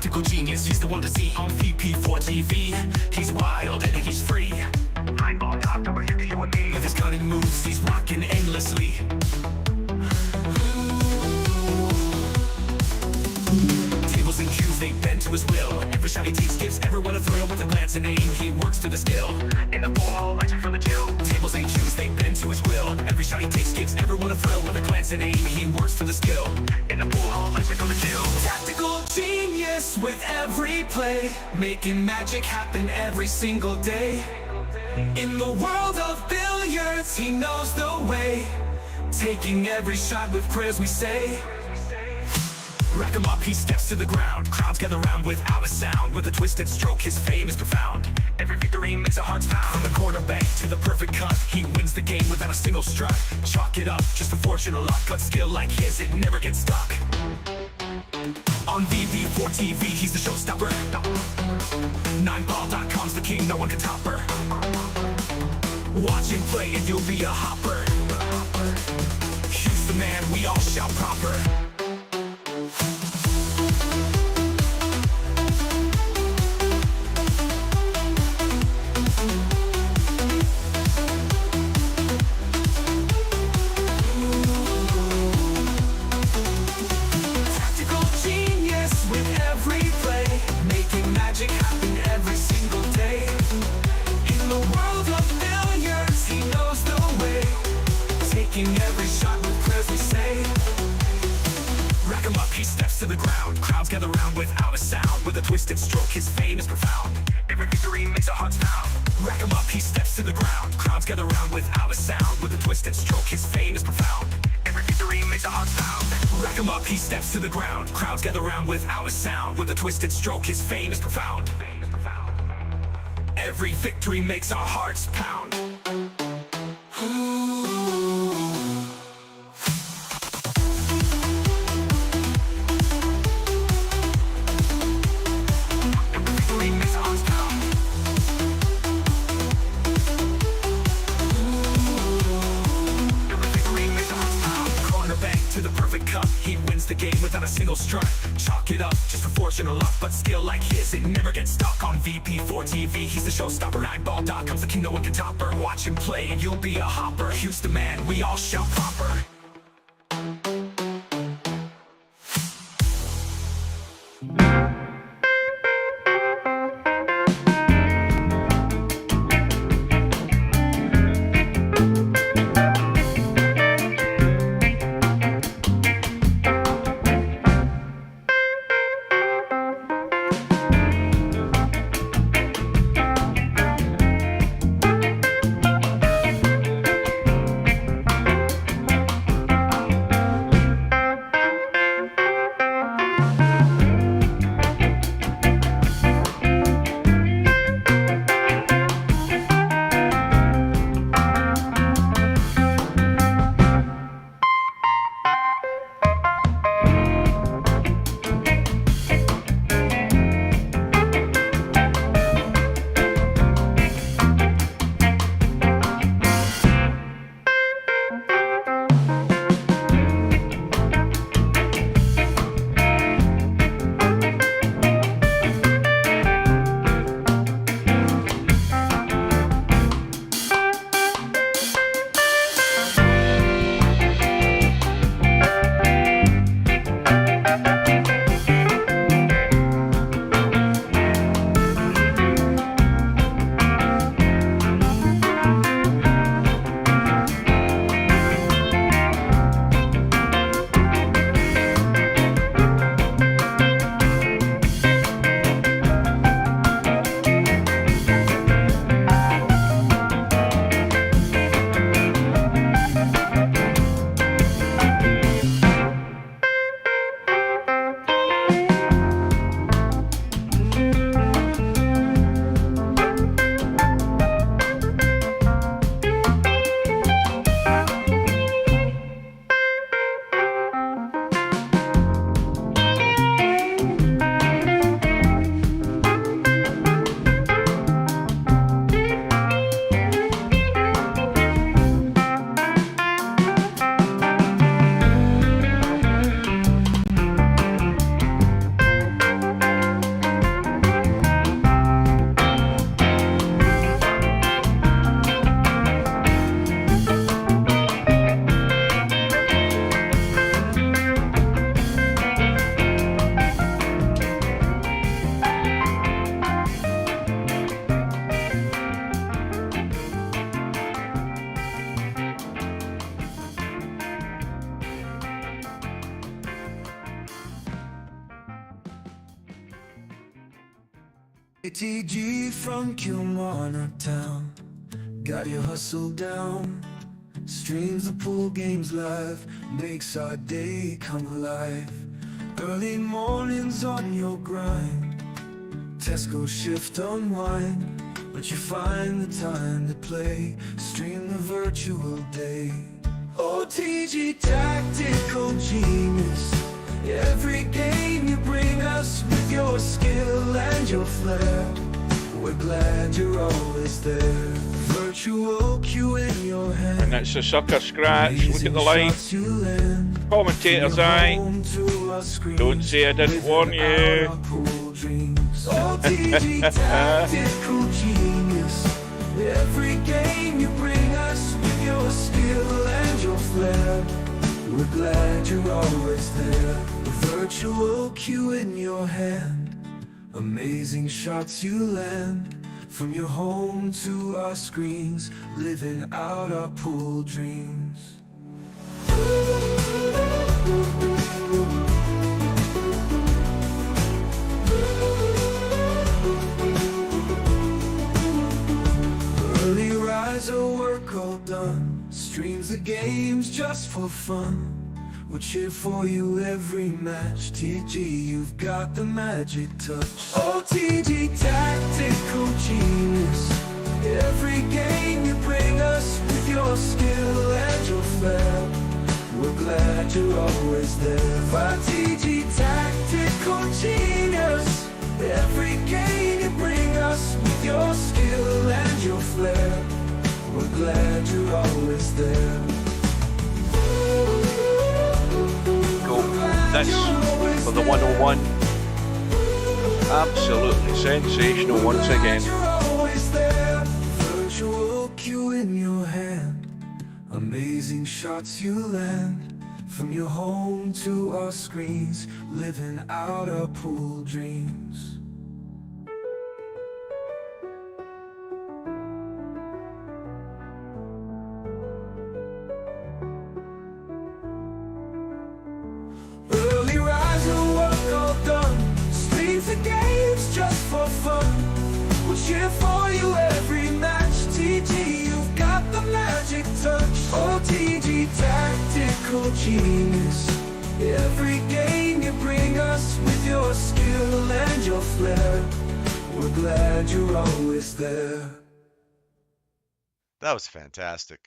Tactical genius, he's the one to see on VP4TV. He's wild and he's free. Eyeball top over here to you and me. With his cunning moves, he's rocking endlessly. Tables and cues, they bend to his will. Every shot he takes gives everyone a thrill. With a glance and aim, he works to the skill. In the ball, lights from the chill. Tables and cues, they bend to his will. Every shot he takes gives everyone a thrill. With a glance and aim, he works for the skill. In the ball, lights from the chill. Tactical genius with every play, making magic happen every single day. In the world of billiards, he knows the way, taking every shot with prayers we say. Rack him up, he steps to the ground. Crowds gather round without a sound. With a twisted stroke, his fame is profound. Every victory makes our hearts pound. From the corner bank to the perfect cut, he wins the game without a single strut. Chalk it up, just a fortune of luck. But skill like his, it never gets stuck. On VP4TV, he's the showstopper. 9ball.com's the king, no one can top her. Watch him play and you'll be a hopper. He's the man, we all shout proper. Magic happen every single day. In the world of billiards, he knows the way, taking every shot with prayers we say. Rack him up, he steps to the ground. Crowds gather round without a sound. With a twisted stroke, his fame is profound. Every victory makes our hearts pound. Rack him up, he steps to the ground. Crowds gather round without a sound. With a twisted stroke, his fame is profound. Every victory makes our hearts pound. Rack him up, he steps to the ground. Crowds gather round without a sound. With a twisted stroke, his fame is profound. Every victory makes our hearts pound. To the perfect cut, he wins the game without a single strut. Chalk it up, just a fortune or luck. But skill like his, it never gets stuck. On VP4TV, he's the showstopper. 9ball.com's the king, no one can top her. Watch him play and you'll be a hopper. He's the man, we all shout proper. ATG from Kilmarnock town, got your hustle down. Streams the pool games live, makes our day come alive. Early mornings on your grind, Tesco shift unwind, but you find the time to play, stream the virtual day. OTG tactical genius, every game you bring us with your skill and your flair. We're glad you're always there. Virtual cue in your hand. And it's a sucker scratch. Look at the line. Commentator's eye. Don't say I didn't warn you. OTG tactical genius, every game you bring us with your skill and your flair. We're glad you're always there. Virtual cue in your hand, amazing shots you land. From your home to our screens, living out our pool dreams. Early riser, work all done, streams the games just for fun. We'll cheer for you every match. TG, you've got the magic touch. OTG tactical genius, every game you bring us with your skill and your flair. We're glad you're always there. OTG tactical genius, every game you bring us with your skill and your flair. We're glad you're always there. This for the 101. Absolutely sensational once again. Virtual cue in your hand, amazing shots you land. From your home to our screens, living out our pool dreams. The games just for fun. We'll cheer for you every match. TG, you've got the magic touch. OTG tactical genius, every game you bring us with your skill and your flair. We're glad you're always there. That was fantastic.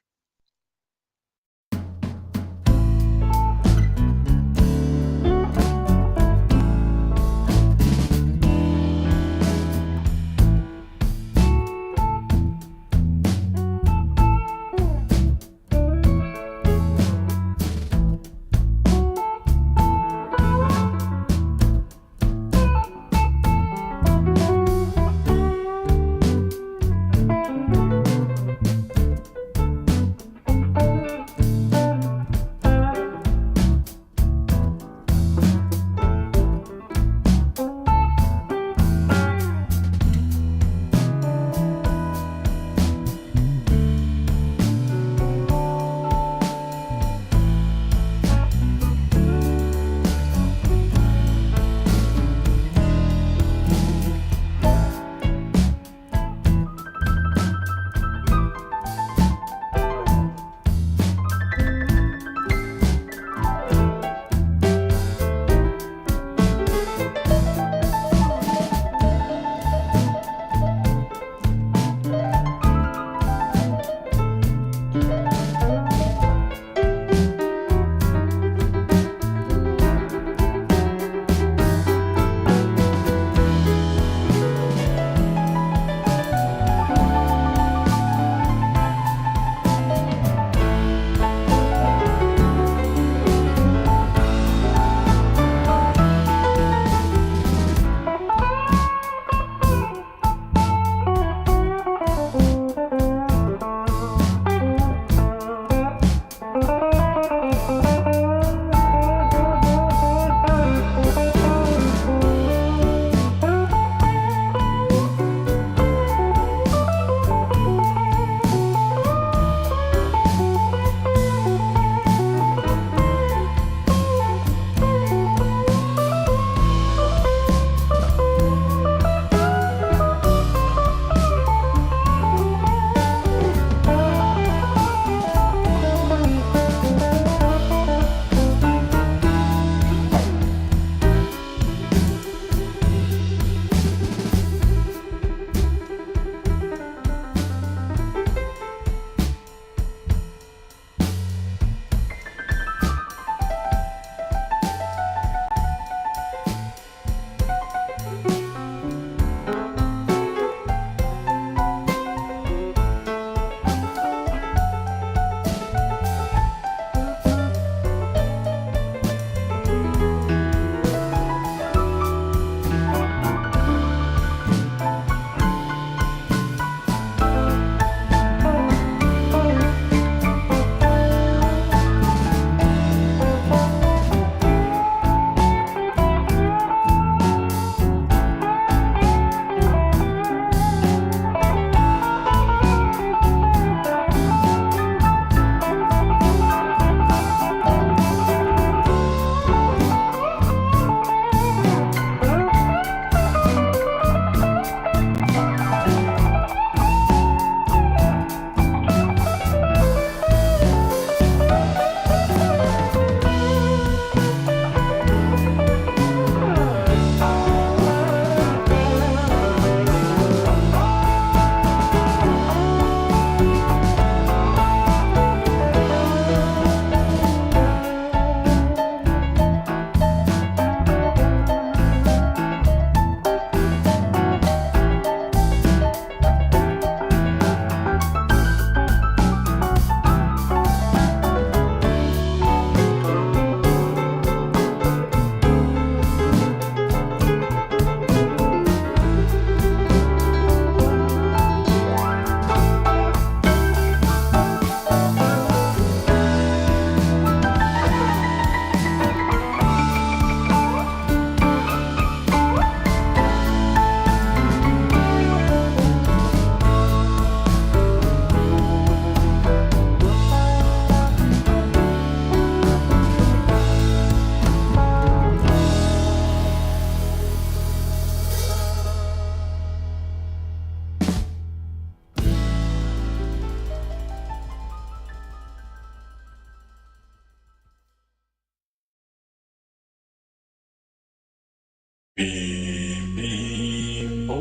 Where's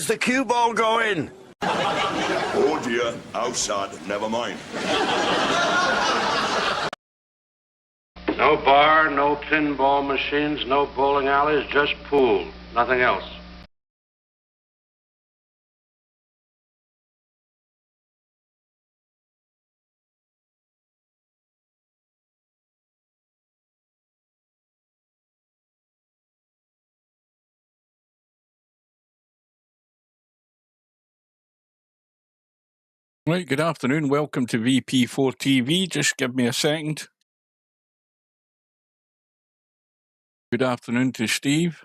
the cue ball going? Oh dear, outside, never mind. No bar, no pinball machines, no bowling alleys, just pool. Nothing else. Right, good afternoon. Welcome to VP4TV. Just give me a second. Good afternoon to Steve.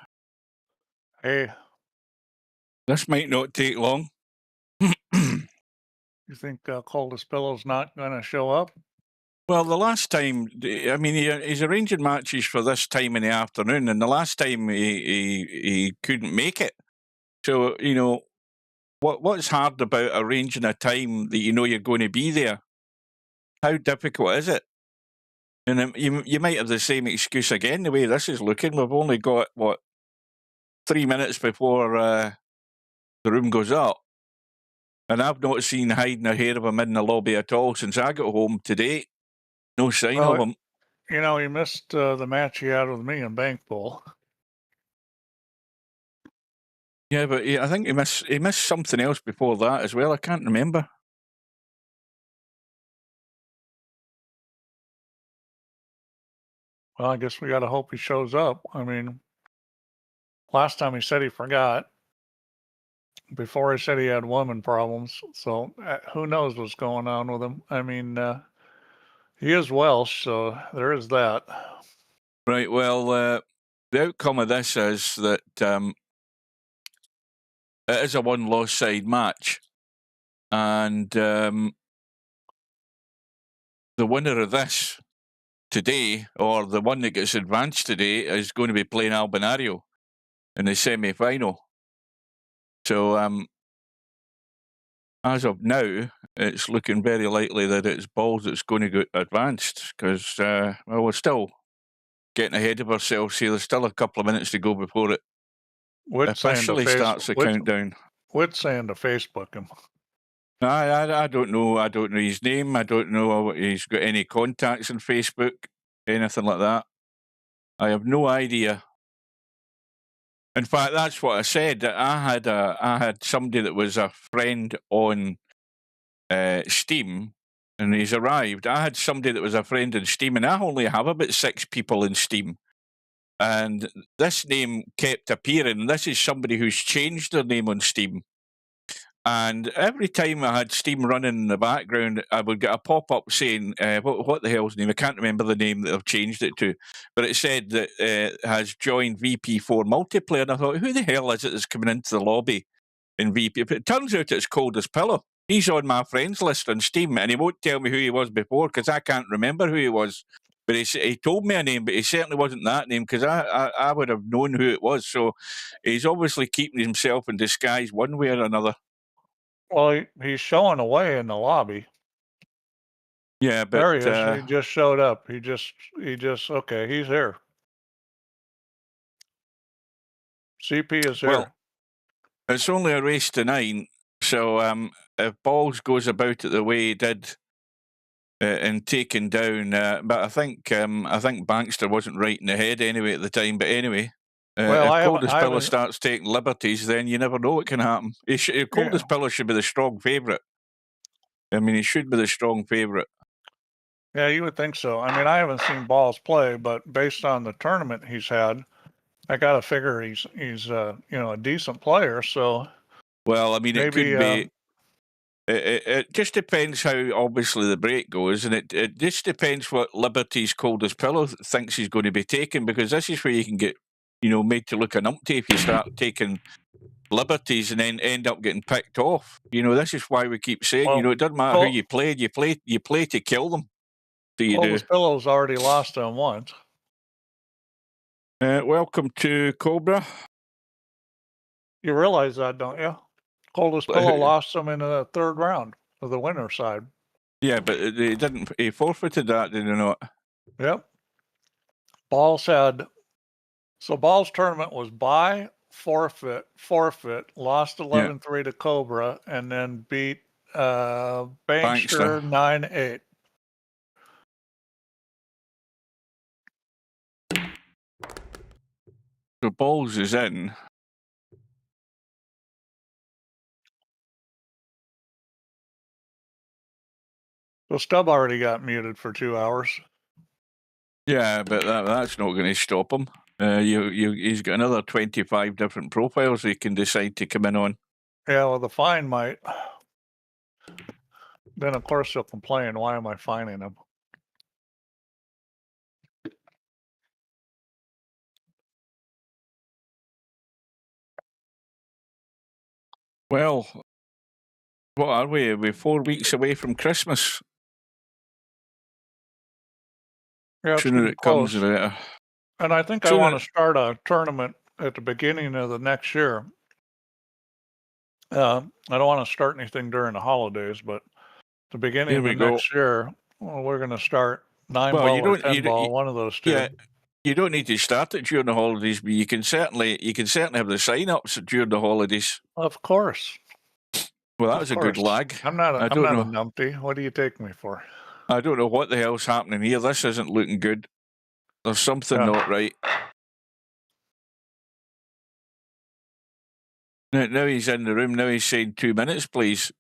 Hey, This might not take long. you think Coldest Pillow's not going to show up? Well, the last time, I mean, he's arranging matches for this time in the afternoon, and the last time he couldn't make it. So, you know, what's hard about arranging a time that you know you're going to be there? How difficult is it? And you might have the same excuse again, the way this is looking. We've only got, 3 minutes before the room goes up. And I've not seen hiding a hair of him in the lobby at all since I got home today. No sign of him. You know, he missed the match he had with me in Bank Bowl. Yeah, but I think he missed something else before that as well. I can't remember. Well, I guess we got to hope he shows up. I mean, last time he said he forgot. Before he said he had woman problems. So who knows what's going on with him? I mean, he is Welsh, so there is that. Right, well, the outcome of this is that it is a one-loss side match. And the winner of this today, or the one that gets advanced today, is going to be playing Albinario in the semi-final. So, as of now, it's looking very likely that it's Balls that's going to get advanced, because, well, we're still getting ahead of ourselves here. There's still a couple of minutes to go before it officially starts the countdown. Whit's saying to Facebook him. I don't know. I don't know his name. I don't know if he's got any contacts on Facebook, anything like that. I have no idea. In fact, that's what I said. I had somebody that was a friend on Steam, and he's arrived. I had somebody that was a friend on Steam, and I only have about 6 people in Steam. And this name kept appearing. This is somebody who's changed their name on Steam. And every time I had Steam running in the background, I would get a pop-up saying, what the hell's the name? I can't remember the name that I've changed it to. But it said that has joined VP4 multiplayer. And I thought, who the hell is it that's coming into the lobby in VP? But it turns out it's Coldest Pillow. He's on my friends list on Steam, and he won't tell me who he was before because I can't remember who he was. But he told me a name, but he certainly wasn't that name because I would have known who it was. So he's obviously keeping himself in disguise one way or another. Well, he's showing away in the lobby. Yeah, but there he is. He just showed up. He just okay. He's here. CP is here. Well, it's only a race to 9, so if Balls goes about it the way he did in taking down, but I think Bankster wasn't right in the head anyway at the time. But anyway. Well, if Coldest Pillow starts taking liberties, then you never know what can happen. Coldest Pillow should be the strong favourite. I mean, he should be the strong favourite. Yeah, you would think so. I mean, I haven't seen Balls play, but based on the tournament he's had, I got to figure he's a decent player. So, well, I mean, it could be. It just depends how obviously the break goes, and it just depends what liberties Coldest Pillow thinks he's going to be taking, because this is where you can get made to look an umpty if you start taking liberties and then end up getting picked off. This is why we keep saying, it doesn't matter who you play. You play to kill them. So you Coldest Pillow's already lost him once. Welcome to Cobra. You realize that, don't you? Coldest Pillow lost them in the third round of the winner side. Yeah, but they didn't. He forfeited that, did he not? Yep. Balls had, so Balls tournament was buy, forfeit, lost 11-3 to Cobra, and then beat Bankster Bankster. 9-8. So Balls is in. So Stubb already got muted for 2 hours. Yeah, but that's not going to stop him. He's got another 25 different profiles he can decide to come in on. Yeah, well, the fine might. Then, of course, he'll complain, why am I fining him? Well, what are we? Are we 4 weeks away from Christmas? Yeah, it's Sooner getting it comes, close. the better. And I think I Sooner- want to start a tournament at the beginning of the next year. I don't want to start anything during the holidays, but the beginning Here of the we go. next year, well, we're going to start 9 Well, ball you or don't- 10 you- ball, you- one of those two. Yeah, you don't need to start it during the holidays, but you can certainly have the sign-ups during the holidays. Of course. Well, that Of was a good course. lag. I'm not I a don't know. numpty. What do you take me for? I don't know what the hell's happening here. This isn't looking good. There's something Yeah. not right. Now he's in the room. Now he's saying 2 minutes, please.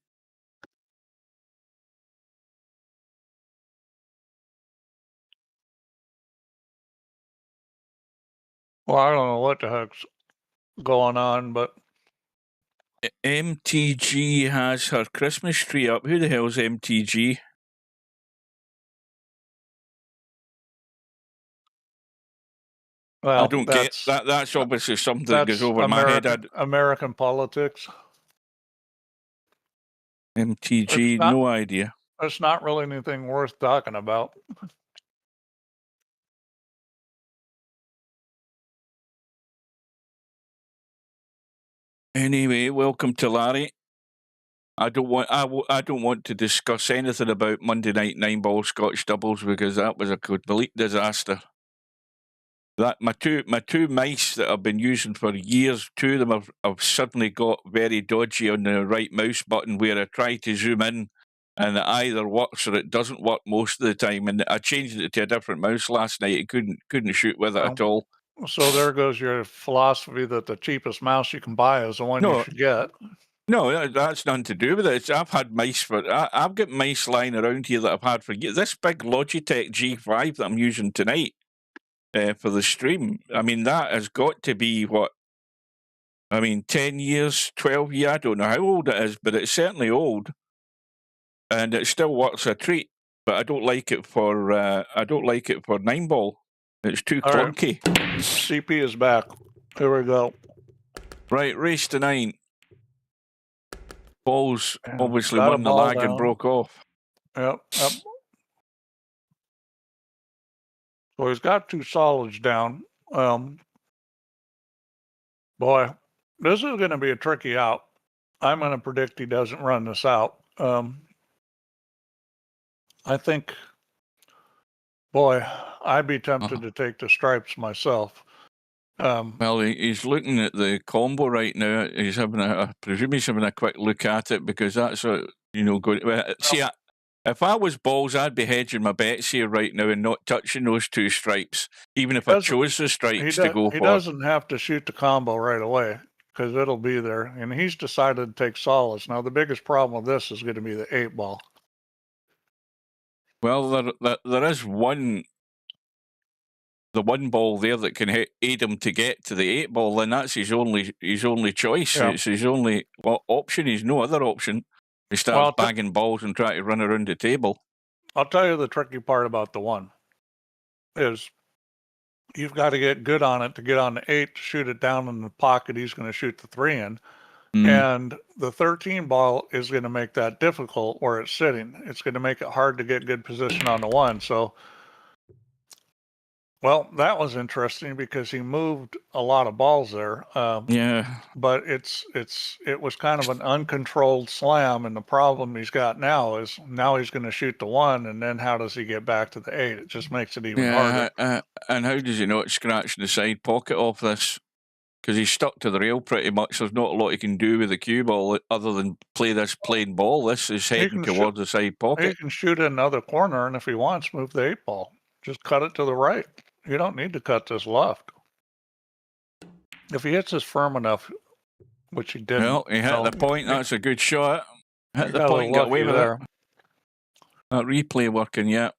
Well, I don't know what the heck's going on, but MTG has her Christmas tree up. Who the hell's MTG? well, I don't get that. That's obviously something that goes over my head. American politics. MTG, no idea. It's not really anything worth talking about. Anyway, welcome to Larry. I don't want to discuss anything about Monday night 9-ball Scotch doubles because that was a complete disaster. That my two mice that I've been using for years, two of them have suddenly got very dodgy on the right mouse button where I try to zoom in and it either works or it doesn't work most of the time. And I changed it to a different mouse last night. It couldn't shoot with it at all. So there goes your philosophy that the cheapest mouse you can buy is the one you should get. No, that's nothing to do with it. I've had mice I've got mice lying around here that I've had for years. This big Logitech G5 that I'm using tonight for the stream, I mean, that has got to be 10 years, 12 years, I don't know how old it is, but it's certainly old. And it still works a treat, but I don't like it for 9-ball. It's too clunky. Right. CP is back. Here we go. Right, race to 9. Balls obviously Got a won the ball lag down. and broke off. Yep. So he's got 2 solids down. Boy, this is going to be a tricky out. I'm going to predict he doesn't run this out. I think, boy, I'd be tempted to take the stripes myself. Well, he's looking at the combo right now. He's having I presume he's having a quick look at it because that's going. See, if I was Balls, I'd be hedging my bets here right now and not touching those 2 stripes, even if I chose the stripes to go for. He doesn't have to shoot the combo right away because it'll be there, and he's decided to take solids. Now, the biggest problem with this is going to be the 8-ball. Well, there is the 1 ball there that can aid him to get to the 8-ball, and that's his only choice. Yeah. It's his only option. He's no other option. He starts bagging balls and try to run around the table. I'll tell you the tricky part about the 1 is you've got to get good on it to get on the 8 to shoot it down in the pocket he's going to shoot the 3 in. And the 13 ball is going to make that difficult where it's sitting. It's going to make it hard to get good position on the 1. So Well, that was interesting because he moved a lot of balls there. Yeah. But it was kind of an uncontrolled slam, and the problem he's got now is now he's going to shoot the 1, and then how does he get back to the 8? It just makes it even harder. And how does he not scratch the side pocket off this? Because he's stuck to the rail pretty much. There's not a lot he can do with the cue ball other than play this plain ball. This is heading towards the side pocket. He can shoot in another corner, and if he wants, move the 8 ball. Just cut it to the right. You don't need to cut this left. If he hits this firm enough, which he didn't. Well, he hit the point. That's a good shot. Hit the point and got away with it. That replay working, yeah.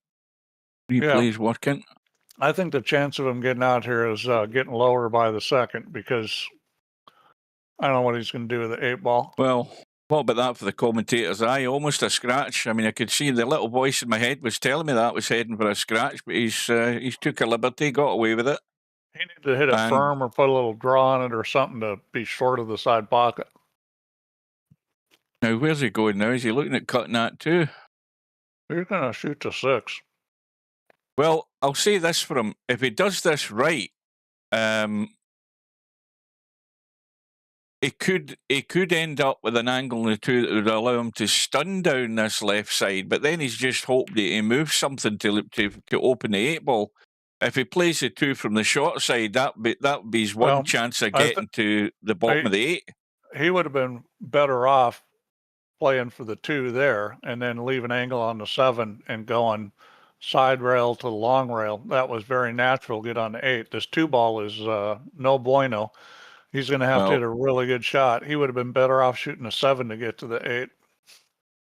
Replay's working. I think the chance of him getting out here is getting lower by the second because I don't know what he's going to do with the 8 ball. Well, what about that for the commentator's eye? Almost a scratch. I mean, I could see the little voice in my head was telling me that was heading for a scratch, but he's took a liberty, got away with it. He needed to hit it firm or put a little draw on it or something to be short of the side pocket. Now, where's he going now? Is he looking at cutting that too? He's going to shoot to 6. Well, I'll say this for him. If he does this right, he could end up with an angle in the 2 that would allow him to stun down this left side, but then he's just hoping that he moves something to open the 8 ball. If he plays the 2 from the short side, that would be his one chance of getting to the bottom of the 8. He would have been better off playing for the 2 there and then leave an angle on the 7 and going side rail to the long rail. That was very natural. Get on the 8. This 2 ball is no bueno. He's going to have to hit a really good shot. He would have been better off shooting a 7 to get to the 8.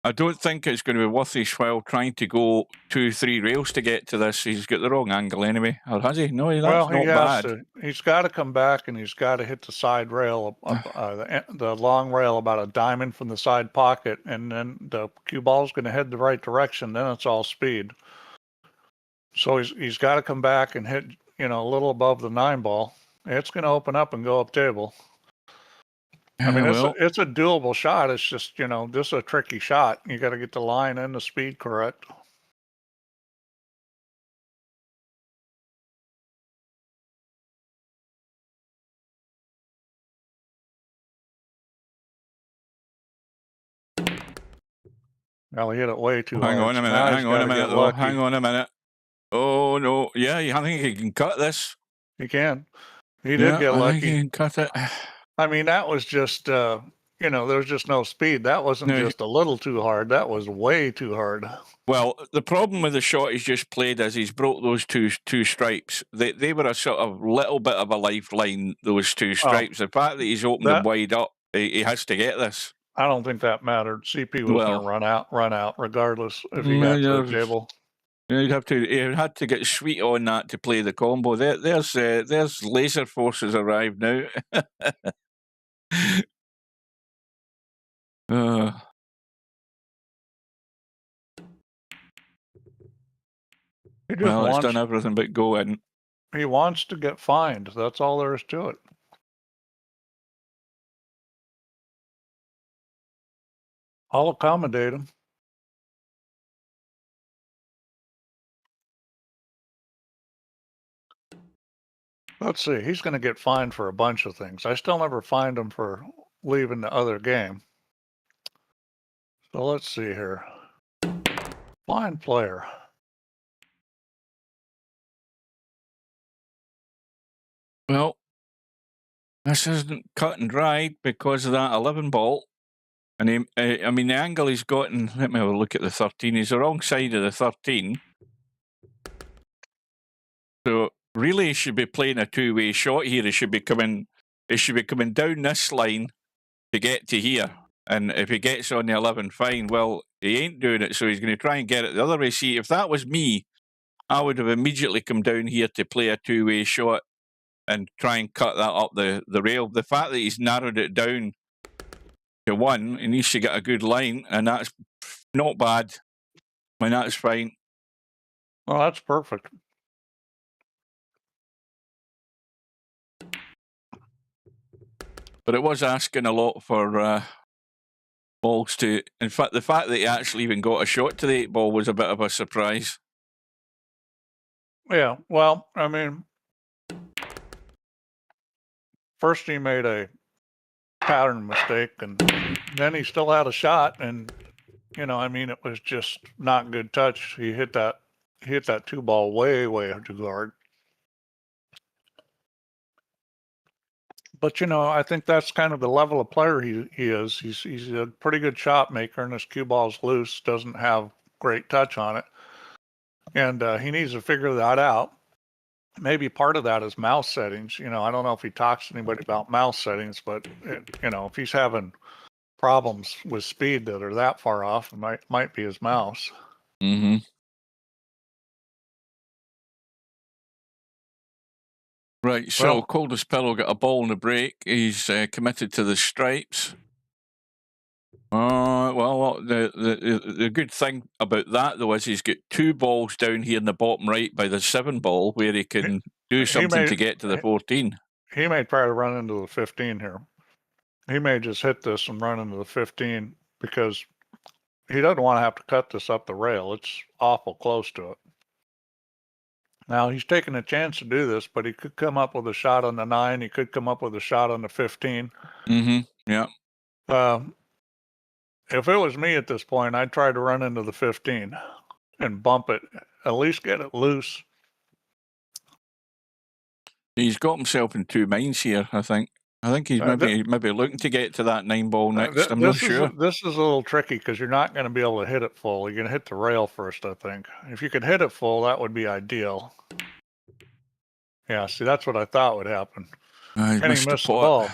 I don't think it's going to be worth his while trying to go 2-3 rails to get to this. He's got the wrong angle anyway. Or has he? No, that's not bad. He's got to come back and he's got to hit the side rail, the long rail about a diamond from the side pocket, and then the cue ball is going to head the right direction. Then it's all speed. So he's got to come back and hit, a little above the 9 ball. It's going to open up and go up table. I mean, it's a doable shot. It's just, just a tricky shot. You got to get the line and the speed correct. Well, he hit it way too hard. Hang on a minute. Oh, no. Yeah, I think he can cut this. He can. He did get lucky. I think he can cut it. I mean, that was just, there was just no speed. That wasn't just a little too hard. That was way too hard. Well, the problem with the shot he's just played is he's broke those two stripes. They were a sort of little bit of a lifeline, those 2 stripes. The fact that he's opened them wide up, he has to get this. I don't think that mattered. CP was going to run out regardless if he got to the table. He had to get sweet on that to play the combo. There's laser forces arrived now. It's done everything but go in. He wants to get fined. That's all there is to it. I'll accommodate him. Let's see. He's going to get fined for a bunch of things. I still never fined him for leaving the other game. So let's see here. Fine player. Well, this isn't cut and dried because of that 11 ball. And the angle he's gotten, let me have a look at the 13. He's the wrong side of the 13. So really, he should be playing a 2-way shot here. He should be coming down this line to get to here. And if he gets on the 11, fine. Well, he ain't doing it, so he's going to try and get it the other way. See, if that was me, I would have immediately come down here to play a 2-way shot and try and cut that up the rail. The fact that he's narrowed it down to 1, he needs to get a good line, and that's not bad. I mean, that's fine. Well, that's perfect. But it was asking a lot for balls to... In fact, the fact that he actually even got a shot to the 8 ball was a bit of a surprise. Yeah, well, I mean, first he made a pattern mistake, and then he still had a shot, and you know, I mean, it was just not good touch. He hit that two ball way too hard. But you know, I think that's kind of the level of player he is. He's a pretty good shot maker, and his cue ball's loose, doesn't have great touch on it, and he needs to figure that out. Maybe part of that is mouse settings. You know, I don't know if he talks to anybody about mouse settings, but you know, if he's having problems with speed that are that far off, it might be his mouse. Mm-hmm. Right, so Well, Coldest Pillow got a ball in the break. He's committed to the stripes. Well, the good thing about that though is he's got two balls down here in the bottom right by the 7 ball where he can do something to get to the 14. He may try to run into the 15 here. He may just hit this and run into the 15 because he doesn't want to have to cut this up the rail. It's awful close to it. Now he's taking a chance to do this, but he could come up with a shot on the 9. He could come up with a shot on the 15. Mm-hmm. Yeah. If it was me at this point, I'd try to run into the 15 and bump it, at least get it loose. He's got himself in 2 minds here, I think. I think he's maybe looking to get to that 9 ball next. I'm not sure. This is a little tricky because you're not going to be able to hit it full. You're going to hit the rail first, I think. If you could hit it full, that would be ideal. Yeah, see, that's what I thought would happen. He And missed he the missed the ball.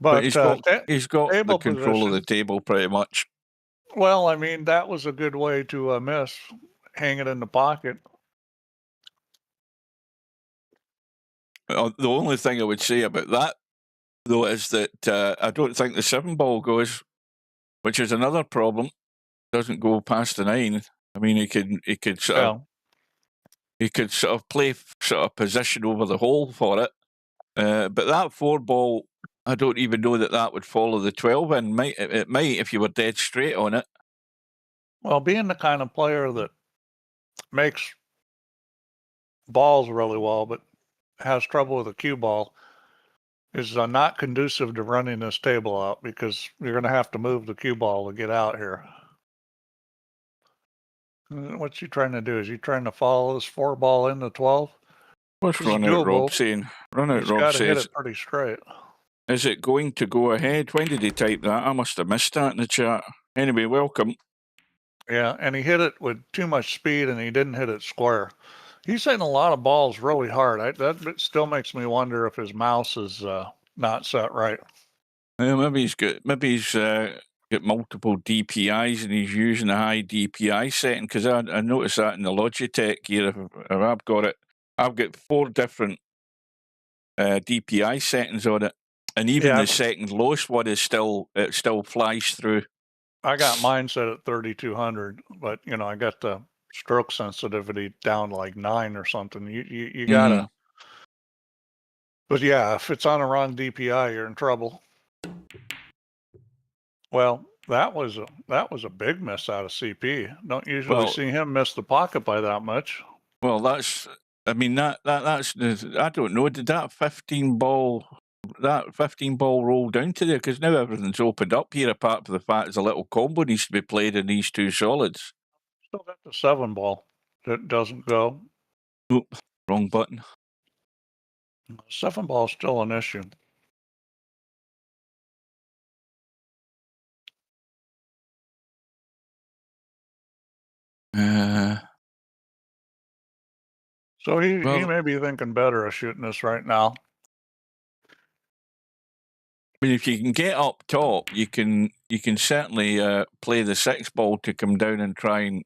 But he's got the table control of the position. table pretty much. Well, I mean, that was a good way to miss. Hang it in the pocket. The only thing I would say about that, though, is that I don't think the 7 ball goes, which is another problem. Doesn't go past the 9. I mean, he could sort of play sort of position over the hole for it. But that 4 ball, I don't even know that would follow the 12 in. It might if you were dead straight on it. Well, being the kind of player that makes balls really well, but has trouble with a cue ball, is not conducive to running this table out because you're going to have to move the cue ball to get out here. What's he trying to do? Is he trying to follow this 4 ball in the 12? What's run out Rob saying? Run out Rob says. Hit it pretty straight. Is it going to go ahead? When did he type that? I must have missed that in the chat. Anyway, welcome. Yeah, and he hit it with too much speed and he didn't hit it square. He's hitting a lot of balls really hard. That still makes me wonder if his mouse is not set right. Maybe he's got multiple DPIs and he's using a high DPI setting, because I noticed that in the Logitech here. If I've got it, I've got 4 different DPI settings on it, and even the second lowest one is still flies through. I got mine set at 3200, but you know, I got the stroke sensitivity down to like 9 or something. You gotta. But yeah, if it's on a wrong DPI, you're in trouble. Well, that was a big miss out of CP. Don't usually see him miss the pocket by that much. Well, that's. I mean, that's. I don't know. Did that 15 ball roll down to there? Because now everything's opened up here, apart from the fact there's a little combo needs to be played in these 2 solids. Still got the 7 ball that doesn't go. Oop, wrong button. 7 ball is still an issue. So he may be thinking better of shooting this right now. I mean, if you can get up top, you can certainly play the 6 ball to come down and try and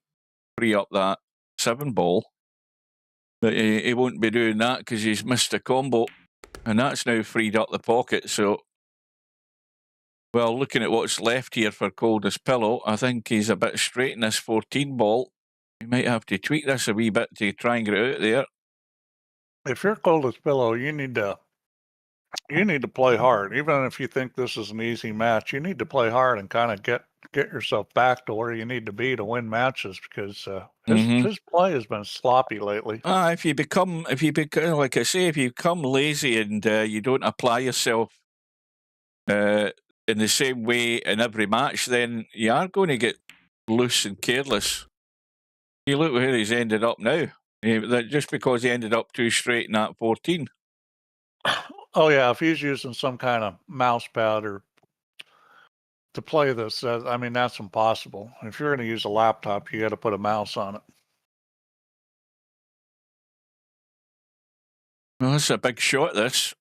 free up that 7 ball. But he won't be doing that because he's missed a combo, and that's now freed up the pocket. So, well, looking at what's left here for Coldest Pillow, I think he's a bit straight in this 14 ball. He might have to tweak this a wee bit to try and get it out there. If you're Coldest Pillow, you need to You need to play hard. Even if you think this is an easy match, you need to play hard and kind of get yourself back to where you need to be to win matches, because his play has been sloppy lately. If you become, like I say, if you become lazy and you don't apply yourself in the same way in every match, then you are going to get loose and careless. You look where he's ended up now. Just because he ended up 2 straight in that 14. Oh yeah, if he's using some kind of mouse pad or to play this, I mean, that's impossible. If you're going to use a laptop, you got to put a mouse on it. Well, that's a big shot, this.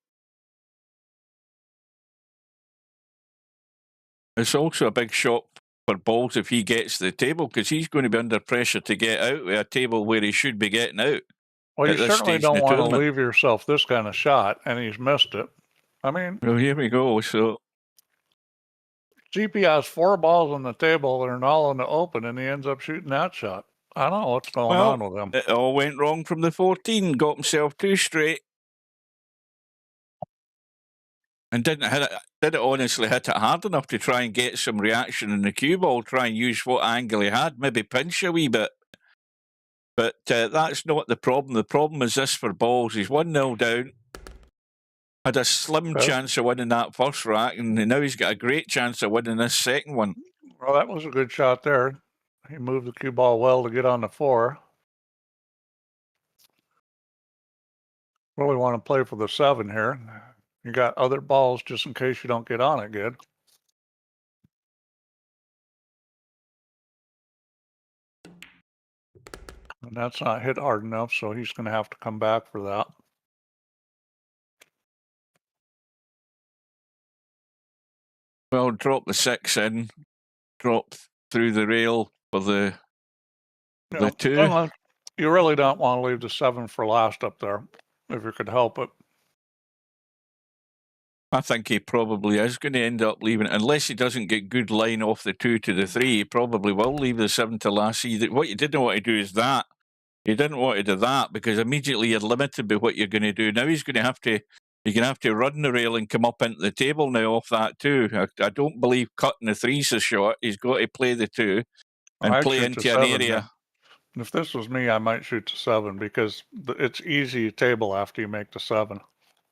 It's also a big shot for Balls if he gets the table, because he's going to be under pressure to get out with a table where he should be getting out. Well, you certainly don't want to leave yourself this kind of shot, and he's missed it. I mean, well, here we go. So GP has 4 balls on the table that are all in the open, and he ends up shooting that shot. I don't know what's going on with him. It all went wrong from the 14. Got himself 2 straight. And didn't honestly hit it hard enough to try and get some reaction in the cue ball, try and use what angle he had, maybe pinch a wee bit. But that's not the problem. The problem is this for Balls. He's 1-0 down. Had a slim chance of winning that first rack, and now he's got a great chance of winning this second one. Well, that was a good shot there. He moved the cue ball well to get on the 4. Really want to play for the 7 here. You got other balls just in case you don't get on it good. And that's not hit hard enough, so he's going to have to come back for that. Well, drop the 6 in, drop through the rail for the 2. You really don't want to leave the 7 for last up there, if you could help it. I think he probably is going to end up leaving it. Unless he doesn't get good line off the 2 to the 3, he probably will leave the 7 to last. See, what you didn't want to do is that. You didn't want to do that, because immediately you're limited by what you're going to do. Now you're going to have to run the rail and come up into the table now off that 2. I don't believe cutting the 3's a shot. He's got to play the 2 and play into an area. Yeah. If this was me, I might shoot to 7, because it's easy to table after you make the 7.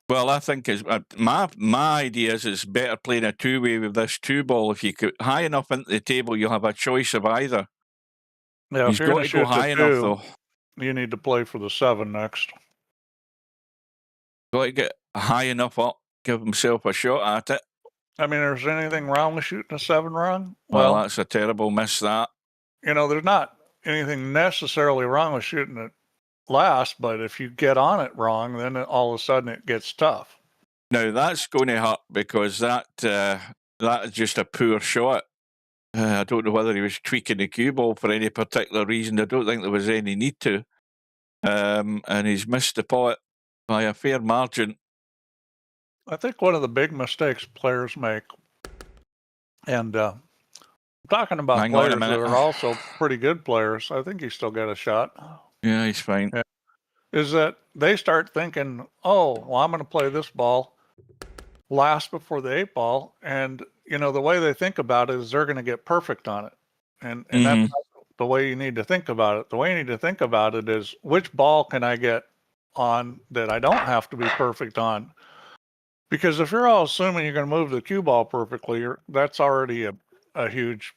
Well, I think my idea is it's better playing a 2-way with this 2 ball. If you get high enough into the table, you'll have a choice of either. Yeah, he's got to go high enough, though. You need to play for the 7 next. Got to get high enough up, give himself a shot at it. I mean, is there anything wrong with shooting a 7 wrong? Well, that's a terrible miss, that. You know, there's not anything necessarily wrong with shooting it last, but if you get on it wrong, then all of a sudden it gets tough. Now, that's going to hurt, because that is just a poor shot. I don't know whether he was tweaking the cue ball for any particular reason. I don't think there was any need to. And he's missed the pot by a fair margin. I think one of the big mistakes players make, and I'm talking about players that are also pretty good players. I think he's still got a shot. Yeah, he's fine. Yeah. Is that they start thinking, oh, well, I'm going to play this ball last before the 8 ball. And, you know, the way they think about it is they're going to get perfect on it. And that's not the way you need to think about it. The way you need to think about it is, which ball can I get on that I don't have to be perfect on? Because if you're all assuming you're going to move the cue ball perfectly, that's already a huge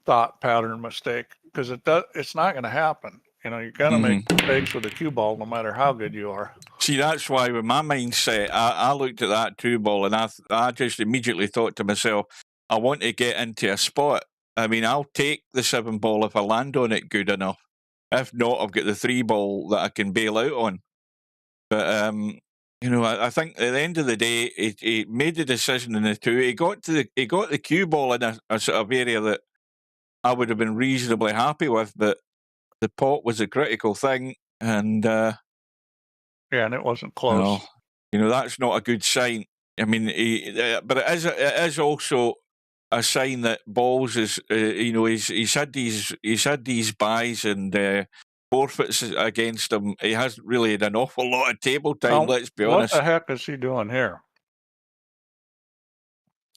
thought pattern mistake, because it's not going to happen. You know, you're going to make mistakes with the cue ball no matter how good you are. See, that's why with my mindset, I looked at that 2 ball and I just immediately thought to myself, I want to get into a spot. I mean, I'll take the 7 ball if I land on it good enough. If not, I've got the 3 ball that I can bail out on. But, you know, I think at the end of the day, he made the decision in the 2. He got the cue ball in a sort of area that I would have been reasonably happy with, but the pot was a critical thing, and yeah, and it wasn't close. You know, that's not a good sign. I mean, but it is also a sign that Balls is, you know, he's had these buys and forfeits against him. He hasn't really had an awful lot of table time. Let's be honest. What the heck is he doing here?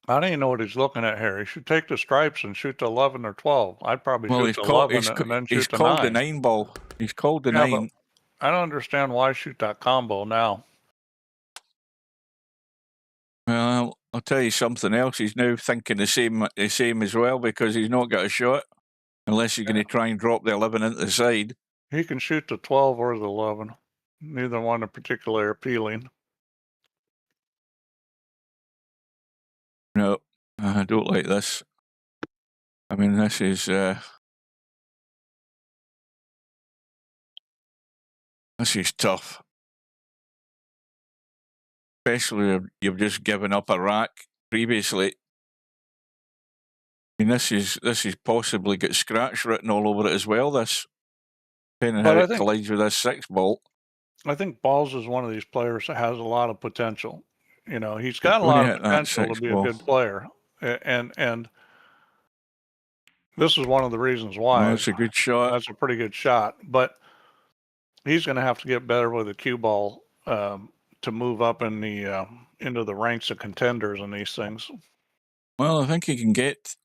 I don't even know what he's looking at here. He should take the stripes and shoot to 11 or 12. I'd probably Well, shoot to 11 and then he's shoot to called the 9. 9 ball. He's called the Yeah, 9. I don't understand why shoot that combo now. Well, I'll tell you something else. He's now thinking the same as well, because he's not got a shot unless you're going to try and drop the 11 into the side. He can shoot the 12 or the 11. Neither one are particularly appealing. No, I don't like this. I mean, this is tough. Especially if you've just given up a rack previously. I mean, this is possibly got scratch written all over it as well, this. Depending how it collides with this 6 ball. I think Balls is one of these players that has a lot of potential. You know, he's got a lot of potential to be a good player. And this is one of the reasons why. Well, that's a good shot. That's a pretty good shot. But he's going to have to get better with the cue ball to move up in the into the ranks of contenders and these things. Well, I think he can get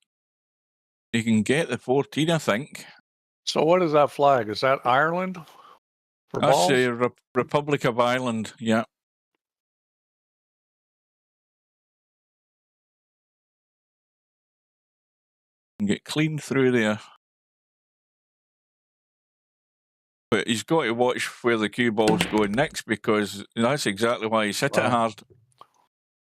the 14, I think. So what is that flag? Is that Ireland? That's the Republic of Ireland, yeah. Get clean through there. But he's got to watch where the cue ball's going next, because that's exactly why he's hit it hard.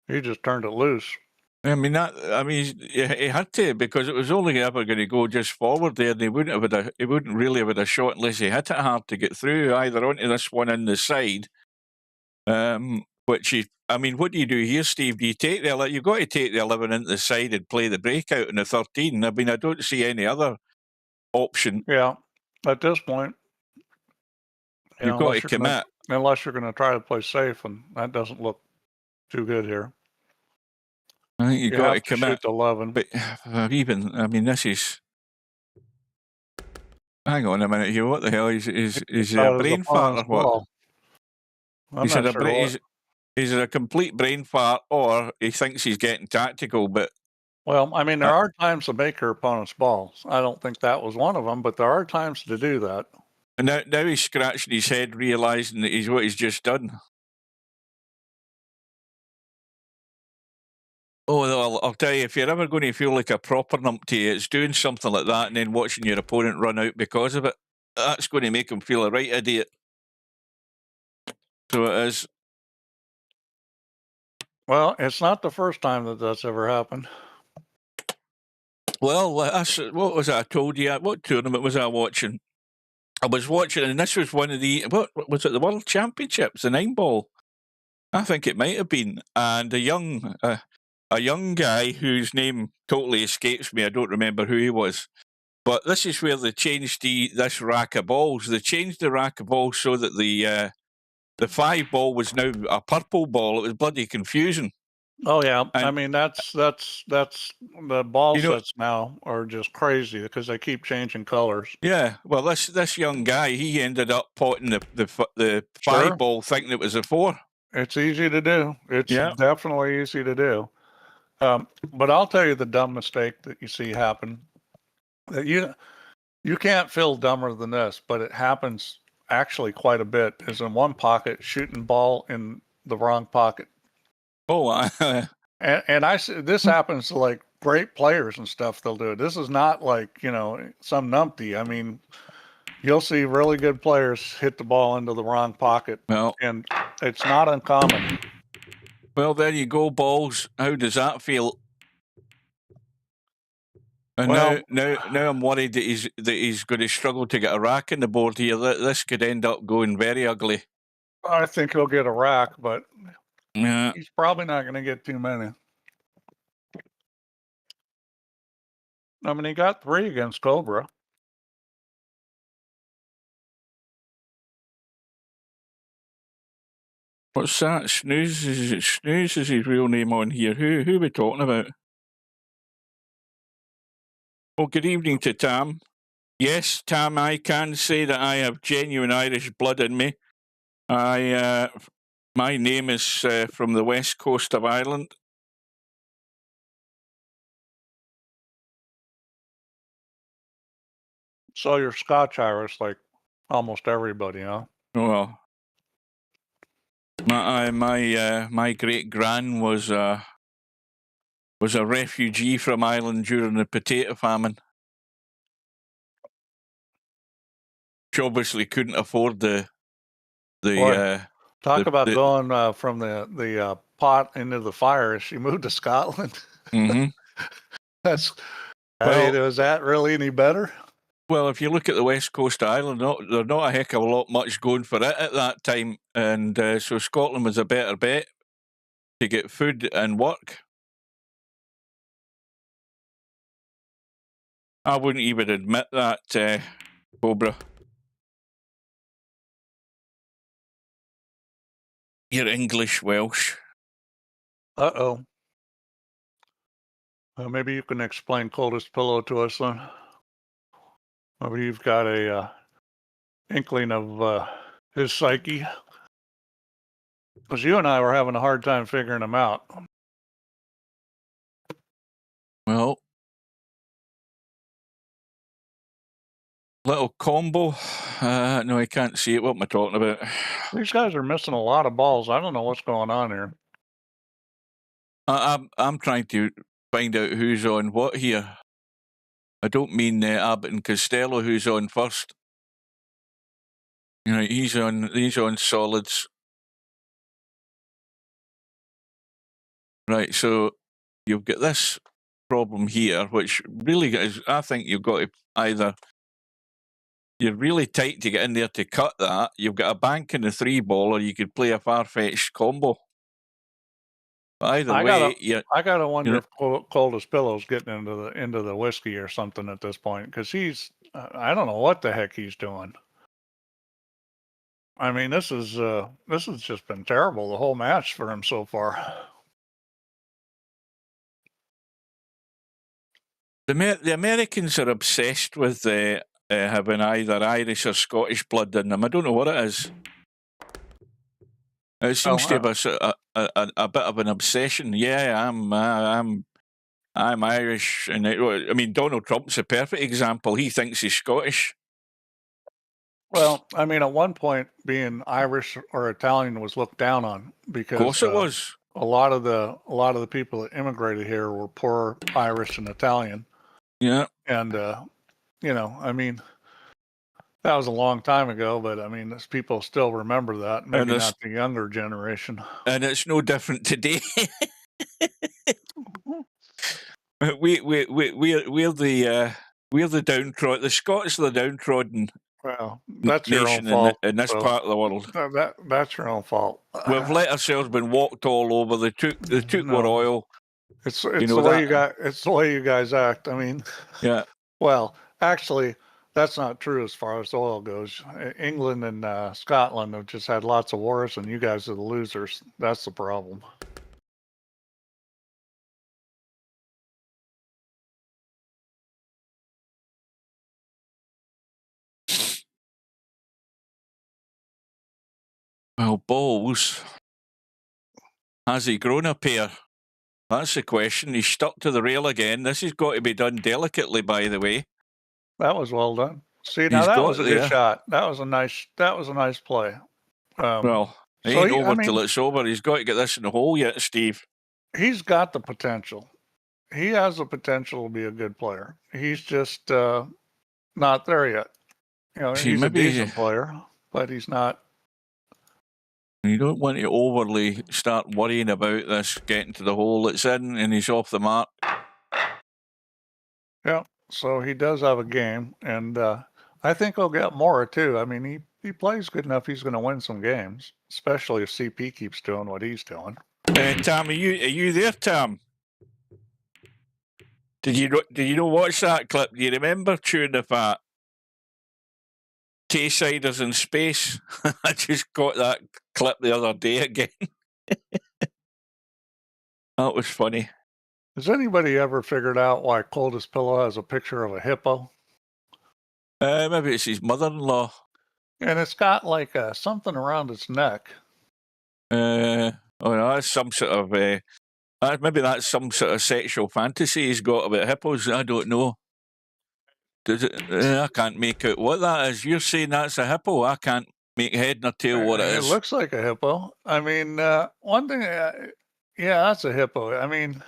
He just turned it loose. I mean, he had to, because it was only ever going to go just forward there, and he wouldn't really have had a shot unless he hit it hard to get through, either onto this one in the side. What do you do here, Steve? Do you take you've got to take the 11 into the side and play the breakout in the 13. I mean, I don't see any other option. Yeah, at this point, you've got to commit. Unless you're going to try to play safe, and that doesn't look too good here. I think you've got to commit. Shoot 11. But this is. Hang on a minute here. What the hell is a brain fart or what? Is it a complete brain fart, or he thinks he's getting tactical? But well, I mean, there are times to make your opponent's balls. I don't think that was one of them, but there are times to do that. And now he's scratching his head, realizing that what he's just done. Oh, I'll tell you, if you're ever going to feel like a proper numpty, it's doing something like that and then watching your opponent run out because of it. That's going to make him feel a right idiot. So it is. Well, it's not the first time that that's ever happened. Well, what was I told you? What tournament was I watching? I was watching, and this was one of the, what was it, the World Championships, the 9 ball? I think it might have been. And a young guy whose name totally escapes me, I don't remember who he was. But this is where they changed this rack of balls. They changed the rack of balls so that the 5 ball was now a purple ball. It was bloody confusing. Oh yeah, and, I mean that's the ball sets now are just crazy because they keep changing colors. Yeah, well this young guy, he ended up potting the 5 ball thinking it was a 4. It's easy to do. It's definitely easy to do. But I'll tell you the dumb mistake that you see happen. That you can't feel dumber than this, but it happens actually quite a bit. Is in one pocket shooting ball in the wrong pocket. Oh, and this happens to like great players and stuff. They'll do it. This is not like some numpty. I mean, you'll see really good players hit the ball into the wrong pocket, and it's not uncommon. Well, there you go, Balls. How does that feel? And now I'm worried that he's going to struggle to get a rack in the board here. This could end up going very ugly. I think he'll get a rack, but yeah, he's probably not going to get too many. I mean, he got 3 against Cobra. What's that? Snooze is his real name on here. Who are we talking about? Well, good evening to Tam. Yes, Tam, I can say that I have genuine Irish blood in me. My name is from the west coast of Ireland. So you're Scotch Irish like almost everybody, huh? Well, my great gran was a refugee from Ireland during the potato famine. She obviously couldn't afford the Boy, talk about the- going from the pot into the fire. She moved to Scotland. Mhm. That's Well- is that really any better? Well, if you look at the west coast of Ireland, there's not a heck of a lot much going for it at that time, and so Scotland was a better bet to get food and work. I wouldn't even admit that, Cobra. You're English Welsh. Uh-oh. Maybe you can explain Coldest Pillow to us then. Maybe you've got a inkling of his psyche. Because you and I were having a hard time figuring him out. Well, little combo. No, I can't see it. What am I talking about? These guys are missing a lot of balls. I don't know what's going on here. I'm trying to find out who's on what here. I don't mean Abbott and Costello, who's on first. You know, he's on solids. Right, so you've got this problem here, which really is, I think you've got to either, you're really tight to get in there to cut that. You've got a bank in the 3-ball, or you could play a far-fetched combo. But either I gotta wonder you if Coldest Pillow's getting into the whiskey or something at this point, because he's I don't know what the heck he's doing. I mean, this has just been terrible the whole match for him so far. the Americans are obsessed with having either Irish or Scottish blood in them. I don't know what it is. It seems to have a bit of an obsession. Yeah, I'm Irish, and I mean Donald Trump's a perfect example. He thinks he's Scottish. Well, I mean, at one point, being Irish or Italian was looked down on because Of course, it was. a lot of the people that immigrated here were poor Irish and Italian. Yeah, And you know, I mean, that was a long time ago, but I mean, people still remember that. Maybe not the younger generation. and it's no different today. We're the downtrodden. The Scots are the downtrodden. Well, that's your own nation fault. in this part of the world. That's your own fault. We've let ourselves been walked all over. They took No. our oil. It's You the know way that- it's the way you guys act. I mean, Yeah, well, actually, that's not true as far as oil goes. England and Scotland have just had lots of wars, and you guys are the losers. That's the problem. well, balls. Has he grown a pair? That's the question. He's stuck to the rail again. This has got to be done delicately, by the way. That was well done. See, now He's that got was a good there. shot. That was a nice play. Well, it so ain't he- I over mean- till it's over. He's got to get this in the hole yet, Steve. He's got the potential. He has the potential to be a good player. He's just not there yet. You know, See, he's a maybe- decent player, but he's not. You don't want to overly start worrying about this getting to the hole it's in, and he's off the mark. Yeah. So he does have a game, and I think he'll get more too. I mean, he plays good enough. He's going to win some games, especially if CP keeps doing what he's doing. Tam, are you there, Tam? Did you watch that clip? Do you remember chewing the fat? K-siders in space. I just got that clip the other day again. That was funny. Has anybody ever figured out why Coldest Pillow has a picture of a hippo? Maybe it's his mother-in-law. And it's got like something around its neck. Oh, no, that's some sort of. Maybe that's some sort of sexual fantasy he's got about hippos. I don't know. Does it? I can't make out what that is. You're saying that's a hippo. I can't make head nor tail what it It is. looks like a hippo. I mean, one thing, yeah, that's a hippo. I mean,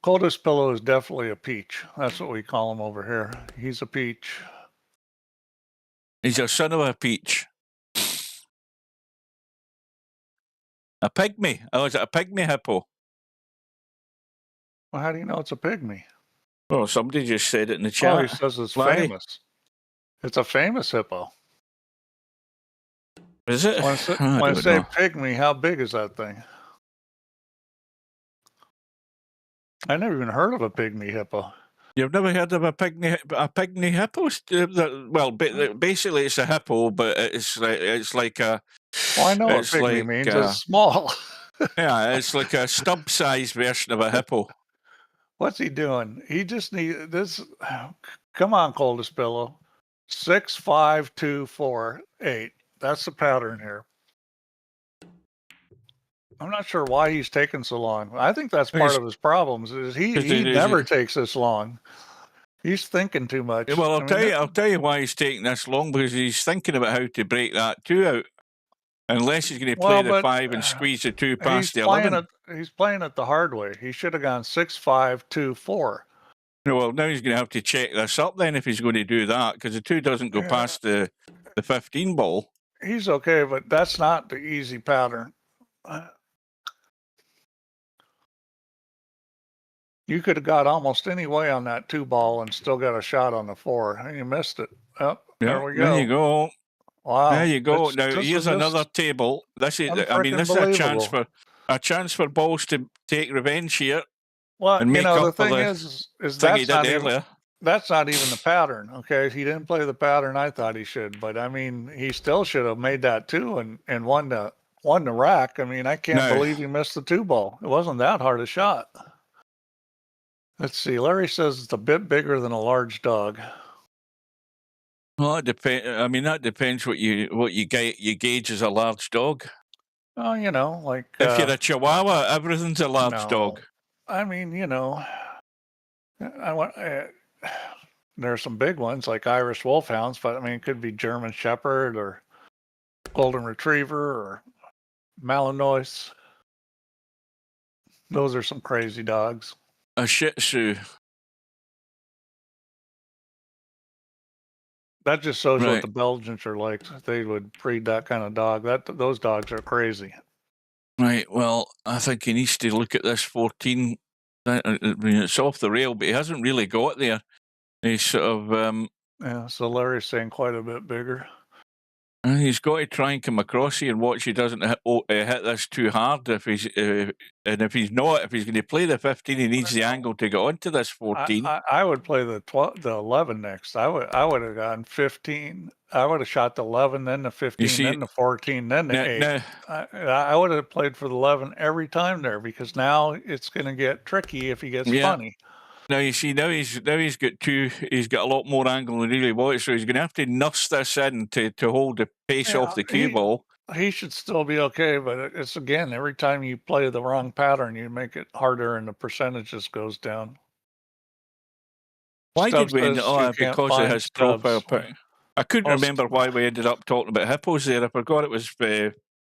Coldest Pillow is definitely a peach. That's what we call him over here. He's a peach. He's a son of a peach. A pygmy. Oh, is it a pygmy hippo? Well, how do you know it's a pygmy? Oh, somebody just said it in the chat. Oh, he says it's Larry. famous. It's a famous hippo. Is it? When I don't say know. pygmy, how big is that thing? I never even heard of a pygmy hippo. You've never heard of a pygmy hippo? Well, basically it's a hippo, but it's like a. Well, I know what it's pygmy like, means. It's small. Yeah, it's like a stub-sized version of a hippo. What's he doing? He just needs this. Come on, Coldest Pillow. 6, 5, 2, 4, 8. That's the pattern here. I'm not sure why he's taking so long. I think that's part of his problems. Is he never takes this long. He's thinking too much. Well, I'll tell you why he's taking this long, because he's thinking about how to break that 2 out. Unless he's going to play the 5 and squeeze the 2 past the 11. He's playing it the hard way. He should have gone 6, 5, 2, 4. Well, now he's going to have to check this up then if he's going to do that, because the 2 doesn't go past the 15 ball. He's okay, but that's not the easy pattern. You could have got almost any way on that 2 ball and still got a shot on the 4. And you missed it. Oh, there we go. There you go. Wow. There you go. Now here's another table. This is, I mean, this is a chance for balls to take revenge here. Well, and make the up thing for the is thing that's not even the pattern. Okay, he didn't play the pattern I thought he should, but I mean, he still should have made that 2 and won the rack. I mean, I can't believe he missed the 2 ball. It wasn't that hard a shot. Let's see. Larry says it's a bit bigger than a large dog. Well, it depends. I mean, that depends what you gauge as a large dog. Oh, like if you're a Chihuahua, everything's a large dog. I mean, there's some big ones like Irish Wolfhounds, but I mean, it could be German Shepherd or Golden Retriever or Malinois. Those are some crazy dogs. A Shih Tzu. That just shows what the Belgians are like. They would breed that kind of dog. Those dogs are crazy. Right. Well, I think he needs to look at this 14. I mean, it's off the rail, but he hasn't really got there. He's sort of. Yeah. So Larry's saying quite a bit bigger. He's got to try and come across here and watch he doesn't hit this too hard. If he's going to play the 15, he needs the angle to get onto this 14. I would play the 11 next. I would have gone 15. I would have shot the 11, then the 15, then the 14, then the 8. I would have played for the 11 every time there, because now it's going to get tricky if he gets funny. Now you see, now he's got 2. He's got a lot more angle than he really wants, so he's going to have to nurse this in to hold the pace off the cue ball. He should still be okay, but it's again, every time you play the wrong pattern, you make it harder, and the percentages goes down. Why did we end up? Because of his profile pic. I couldn't remember why we ended up talking about hippos there. I forgot it was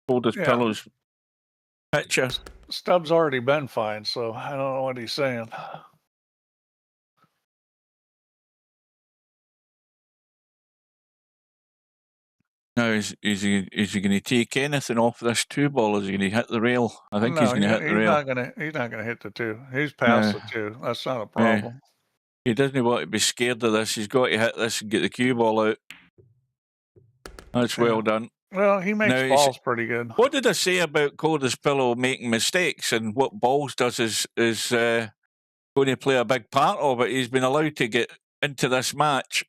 Coldest Pillow's picture. Stubbs already been fined, so I don't know what he's saying. Now, is he going to take anything off this 2 ball? Is he going to hit the rail? I think he's going to hit the rail. He's not going to hit the 2. He's past the 2. That's not a problem. He doesn't want to be scared of this. He's got to hit this and get the cue ball out. That's well done. Well, he makes balls pretty good. What did I say about Coldest Pillow making mistakes, and what balls does is going to play a big part of it? He's been allowed to get into this match.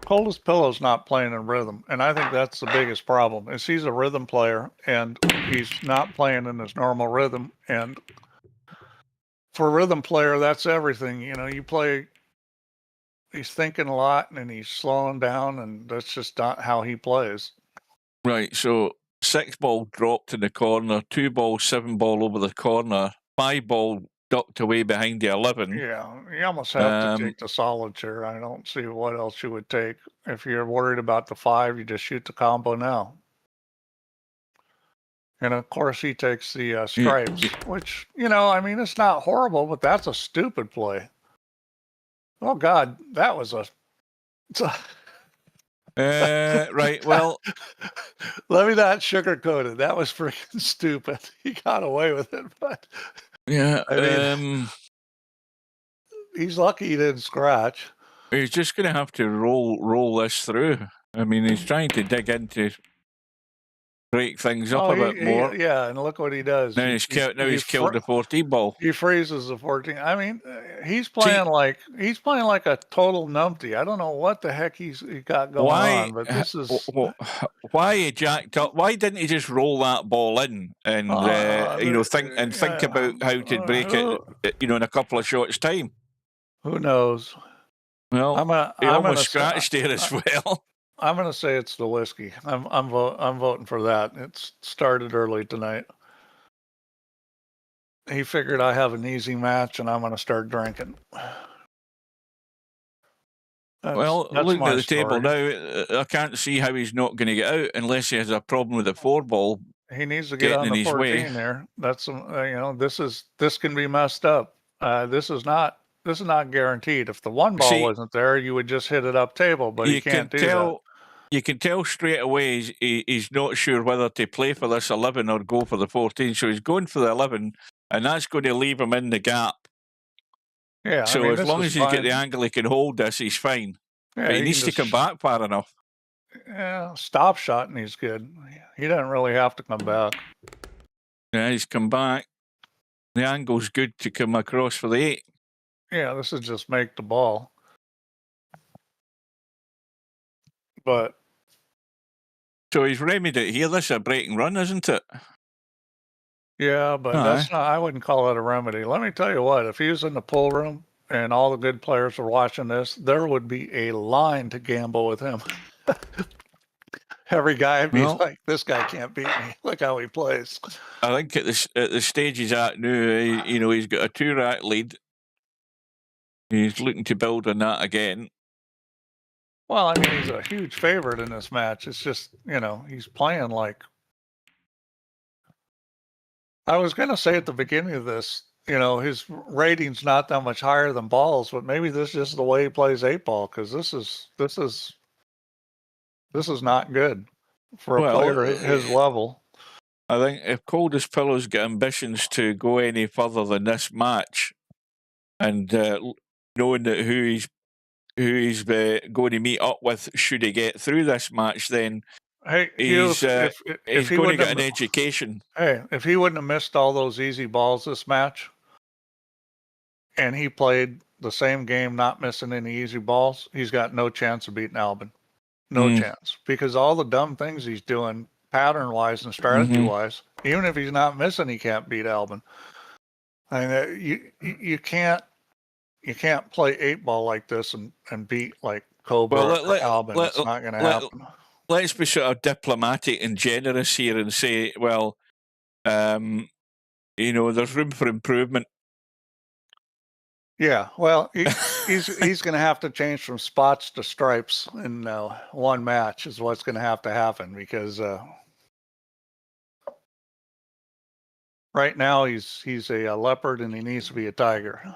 Coldest Pillow's not playing in rhythm, and I think that's the biggest problem. Is he's a rhythm player, and he's not playing in his normal rhythm. And for a rhythm player, that's everything. You play. He's thinking a lot, and he's slowing down, and that's just not how he plays. Right. So 6 ball dropped in the corner, 2 ball, 7 ball over the corner, 5 ball tucked away behind the 11. Yeah, you almost have to take the solid chair. I don't see what else you would take. If you're worried about the 5, you just shoot the combo now. And of course, he takes the stripes, which, you know, I mean, it's not horrible, but that's a stupid play. Oh, God, that was a. Right, well. Let me not sugarcoat it. That was freaking stupid. He got away with it, but. Yeah, I mean, he's lucky he didn't scratch. He's just going to have to roll this through. I mean, he's trying to dig into, break things up a bit more. Yeah, and look what he does. Now he's killed the 14 ball. He freezes the 14. I mean, he's playing like a total numpty. I don't know what the heck he got going on, but this is why he jacked up. Why didn't he just roll that ball in and think about how to break it? You know, in a couple of shots' time. Who knows? Well, he almost scratched there as well. I'm going to say it's the whiskey. I'm voting for that. It started early tonight. He figured I have an easy match and I'm going to start drinking. That's looking at the table story. now, I can't see how he's not going to get out unless he has a problem with the 4 ball. He needs to get on the 14 there. That's this can be messed up. This is not guaranteed. If the 1 ball wasn't there, you would just hit it up table, but you can't do that. You can tell straight away he's not sure whether to play for this 11 or go for the 14. So he's going for the 11, and that's going to leave him in the gap. Yeah. So as long as he's got the angle he can hold this, he's fine. Yeah, but he needs to come back far enough. Yeah, stop shot and he's good. He doesn't really have to come back. Yeah, he's come back. The angle's good to come across for the 8. Yeah, this is just make the ball. But so he's remedied it here. This is a breaking run, isn't it? Yeah, but that's not. I wouldn't call it a remedy. Let me tell you what. If he was in the pool room and all the good players were watching this, there would be a line to gamble with him. Every guy would be like, "This guy can't beat me. Look how he plays." I think at the stage he's at now, he's got a 2-rack lead. He's looking to build on that again. Well, I mean, he's a huge favorite in this match. It's just, he's playing like. I was going to say at the beginning of this, his rating's not that much higher than balls, but maybe this is just the way he plays 8-ball, because this is not good for a player at his level. I think if Coldest Pillow's got ambitions to go any further than this match, and knowing that who he's going to meet up with should he get through this match, then he's going to get an education. Hey, if he wouldn't have missed all those easy balls this match, and he played the same game, not missing any easy balls, he's got no chance of beating Albin. No chance. Because all the dumb things he's doing, pattern-wise and strategy-wise, even if he's not missing, he can't beat Albin. I mean, you can't play 8-ball like this and beat like Cobra or Albin. It's not going to happen. Let's be sort of diplomatic and generous here and say, well, there's room for improvement. Yeah, well, he's going to have to change from spots to stripes in one match is what's going to happen, because right now he's a leopard and he needs to be a tiger.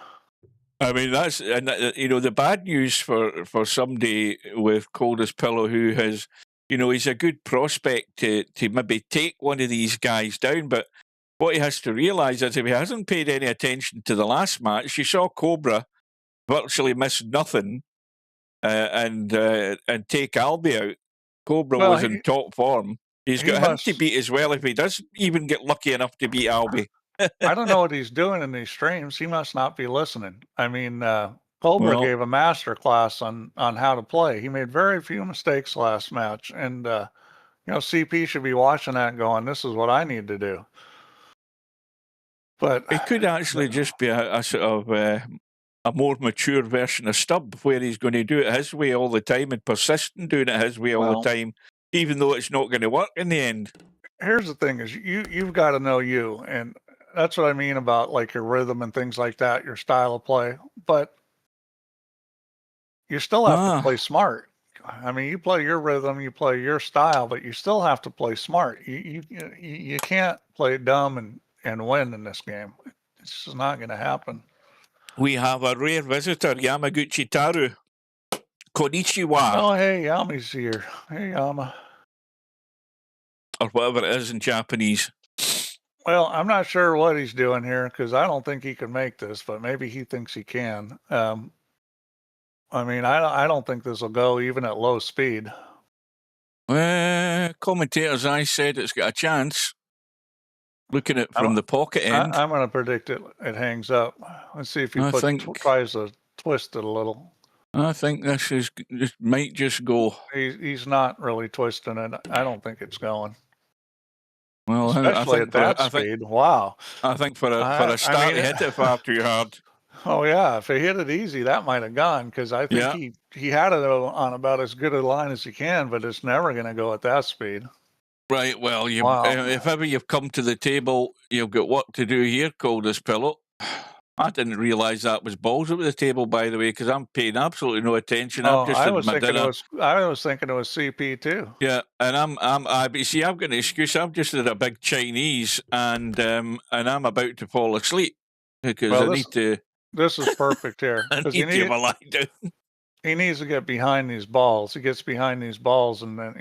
I mean, the bad news for somebody with Coldest Pillow who has, he's a good prospect to maybe take one of these guys down, but what he has to realise is if he hasn't paid any attention to the last match, you saw Cobra virtually miss nothing and take Albie out. Cobra was in top form. He's got him to beat as well if he does even get lucky enough to beat Albie. I don't know what he's doing in these streams. He must not be listening. I mean, Cobra gave a master class on how to play. He made very few mistakes last match. And, CP should be watching that and going, this is what I need to do. But it could actually just be a sort of a more mature version of Stubb, where he's going to do it his way all the time and persist in doing it his way all the time, even though it's not going to work in the end. Here's the thing: is you've got to know you, and that's what I mean about like your rhythm and things like that, your style of play. But you still have to play smart. I mean, you play your rhythm, you play your style, but you still have to play smart. You can't play dumb and win in this game. It's just not going to happen. We have a rare visitor, Yamaguchi Taru. Konnichiwa. Oh, hey, Yami's here. Hey, Yama. Or whatever it is in Japanese. Well, I'm not sure what he's doing here because I don't think he can make this, but maybe he thinks he can. I mean, I don't think this will go even at low speed. Commentators, I said it's got a chance. Looking at it from the pocket end. I'm going to predict it hangs up. Let's see if he tries to twist it a little. I think this might just go. He's not really twisting it. I don't think it's going. Well, especially at that speed. Wow. I think for a start, he hit it far too hard. Oh yeah, if he hit it easy, that might have gone because I think he had it on about as good a line as he can, but it's never going to go at that speed. Right. Well, if ever you've come to the table, you've got work to do here, Coldest Pillow. I didn't realise that was balls over the table, by the way, because I'm paying absolutely no attention. I was thinking it was CP too. Yeah, and but see, I've got an excuse. I've just had a big Chinese, and I'm about to fall asleep because I need to. This is perfect here. I need to have a lie down. He needs to get behind these balls. He gets behind these balls, and then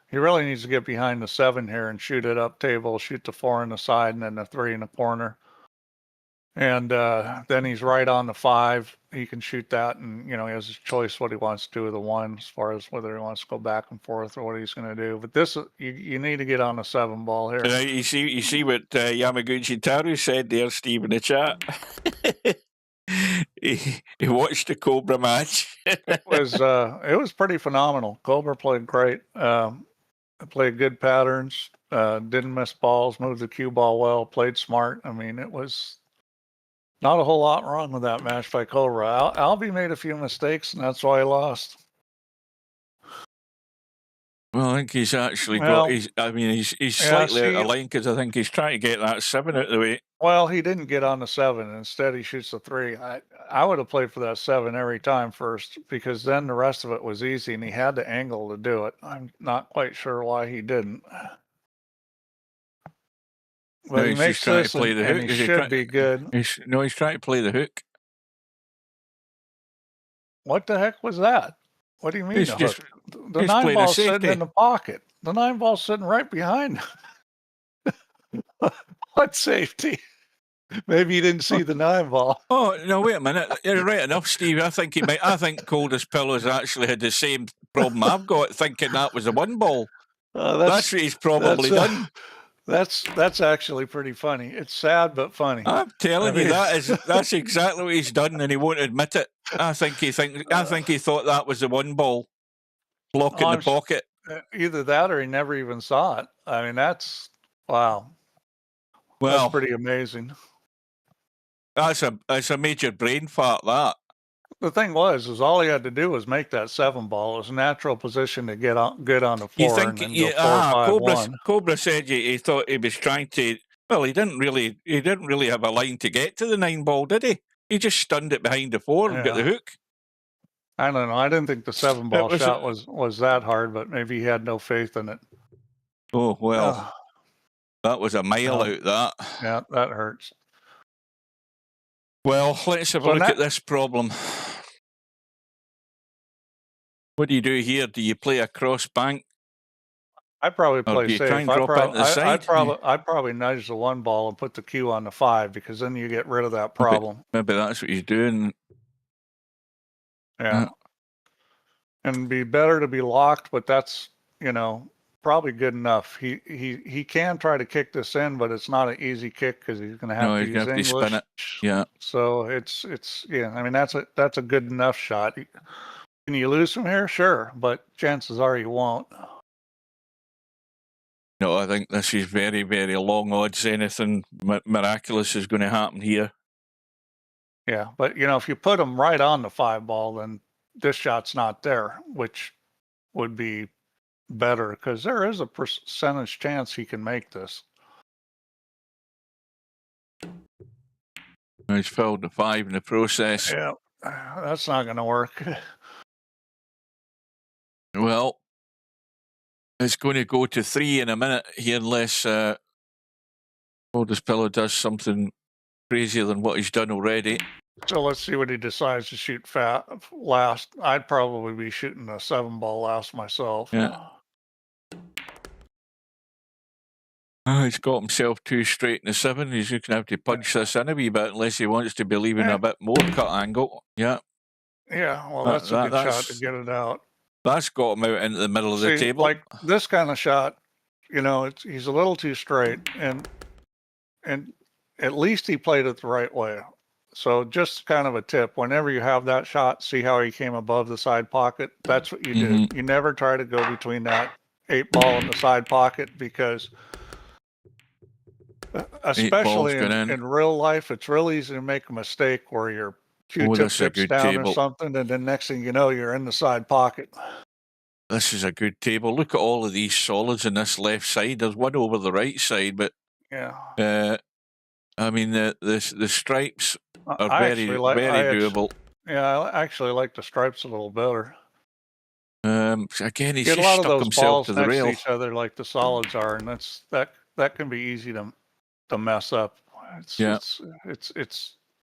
he really needs to get behind the 7 here and shoot it up table, shoot the 4 on the side, and then the 3 in the corner. And then he's right on the 5. He can shoot that, and he has his choice what he wants to do with the 1 as far as whether he wants to go back and forth or what he's going to do. But this, you need to get on the 7 ball here. You see what Yamaguchi Taru said there, Steve, in the chat. he watched the Cobra match. It was pretty phenomenal. Cobra played great. Played good patterns. Didn't miss balls. Moved the cue ball well. Played smart. I mean, it was. Not a whole lot wrong with that match by Cobra. Albie made a few mistakes, and that's why he lost. Well, I think he's actually got. He's slightly out of line because I think he's trying to get that 7 out of the way. Well, he didn't get on the 7. Instead, he shoots the 3. I would have played for that 7 every time first because then the rest of it was easy, and he had the angle to do it. I'm not quite sure why he didn't. Well, he makes this to play the hook. He should be good. He's trying to play the hook. What the heck was that? What do you mean? The 9 ball's sitting in the pocket. The 9 ball's sitting right behind. What safety? Maybe you didn't see the 9 ball. Oh no! Wait a minute. You're right enough, Steve. I think Coldest Pillow's actually had the same problem I've got, thinking that was a 1 ball. That's what he's probably done. That's actually pretty funny. It's sad but funny. I'm telling you, that's exactly what he's done, and he won't admit it. I think he thought that was the 1 ball block in the pocket. Either that or he never even saw it. I mean, that's wow. Well, that's pretty amazing. That's a major brain fart. That. The thing was all he had to do was make that 7 ball. It was a natural position to get good on the 4. You think? Cobra said he thought he was trying to. Well, he didn't really have a line to get to the 9 ball, did he? He just stunned it behind the 4 and got the hook. I don't know. I didn't think the 7 ball shot was that hard, but maybe he had no faith in it. Oh well, that was a mile out. That. Yeah, that hurts. Well, let's have a look at this problem. What do you do here? Do you play a cross bank? I'd probably play safe. I'd probably nudge the 1 ball and put the cue on the 5 because then you get rid of that problem. Maybe that's what he's doing. Yeah. And it'd be better to be locked, but that's, probably good enough. He can try to kick this in, but it's not an easy kick because he's going to have to use English. Spin it. Yeah. So it's I mean, that's a good enough shot. Can you lose from here? Sure, but chances are you won't. No, I think this is very, very long odds. Anything miraculous is going to happen here. Yeah, but if you put him right on the 5 ball, then this shot's not there, which would be better because there is a percentage chance he can make this. He's filled the 5 in the process. Yeah, that's not going to work. Well, it's going to go to 3 in a minute here unless Coldest Pillow does something crazier than what he's done already. So let's see what he decides to shoot last. I'd probably be shooting a 7-ball last myself. Yeah. Oh, he's got himself 2 straight in the 7. He's going to have to punch this in a wee bit unless he wants to be leaving a bit more cut angle. Yeah. Yeah, well, that's a good shot to get it out. That's got him out into the middle of the table. Like this kind of shot, you know, he's a little too straight, and at least he played it the right way. So just kind of a tip, whenever you have that shot, see how he came above the side pocket. That's what you do. You never try to go between that 8-ball and the side pocket, because especially in real life, it's real easy to make a mistake where your Q-tip dips down or something, and then next thing you know, you're in the side pocket. This is a good table. Look at all of these solids on this left side. There's one over the right side, but yeah. I mean the stripes are very doable. Yeah, I actually like the stripes a little better. Again, he's Get just a lot of stuck those himself balls to the next rail. to each other like the solids are, and that can be easy to mess up.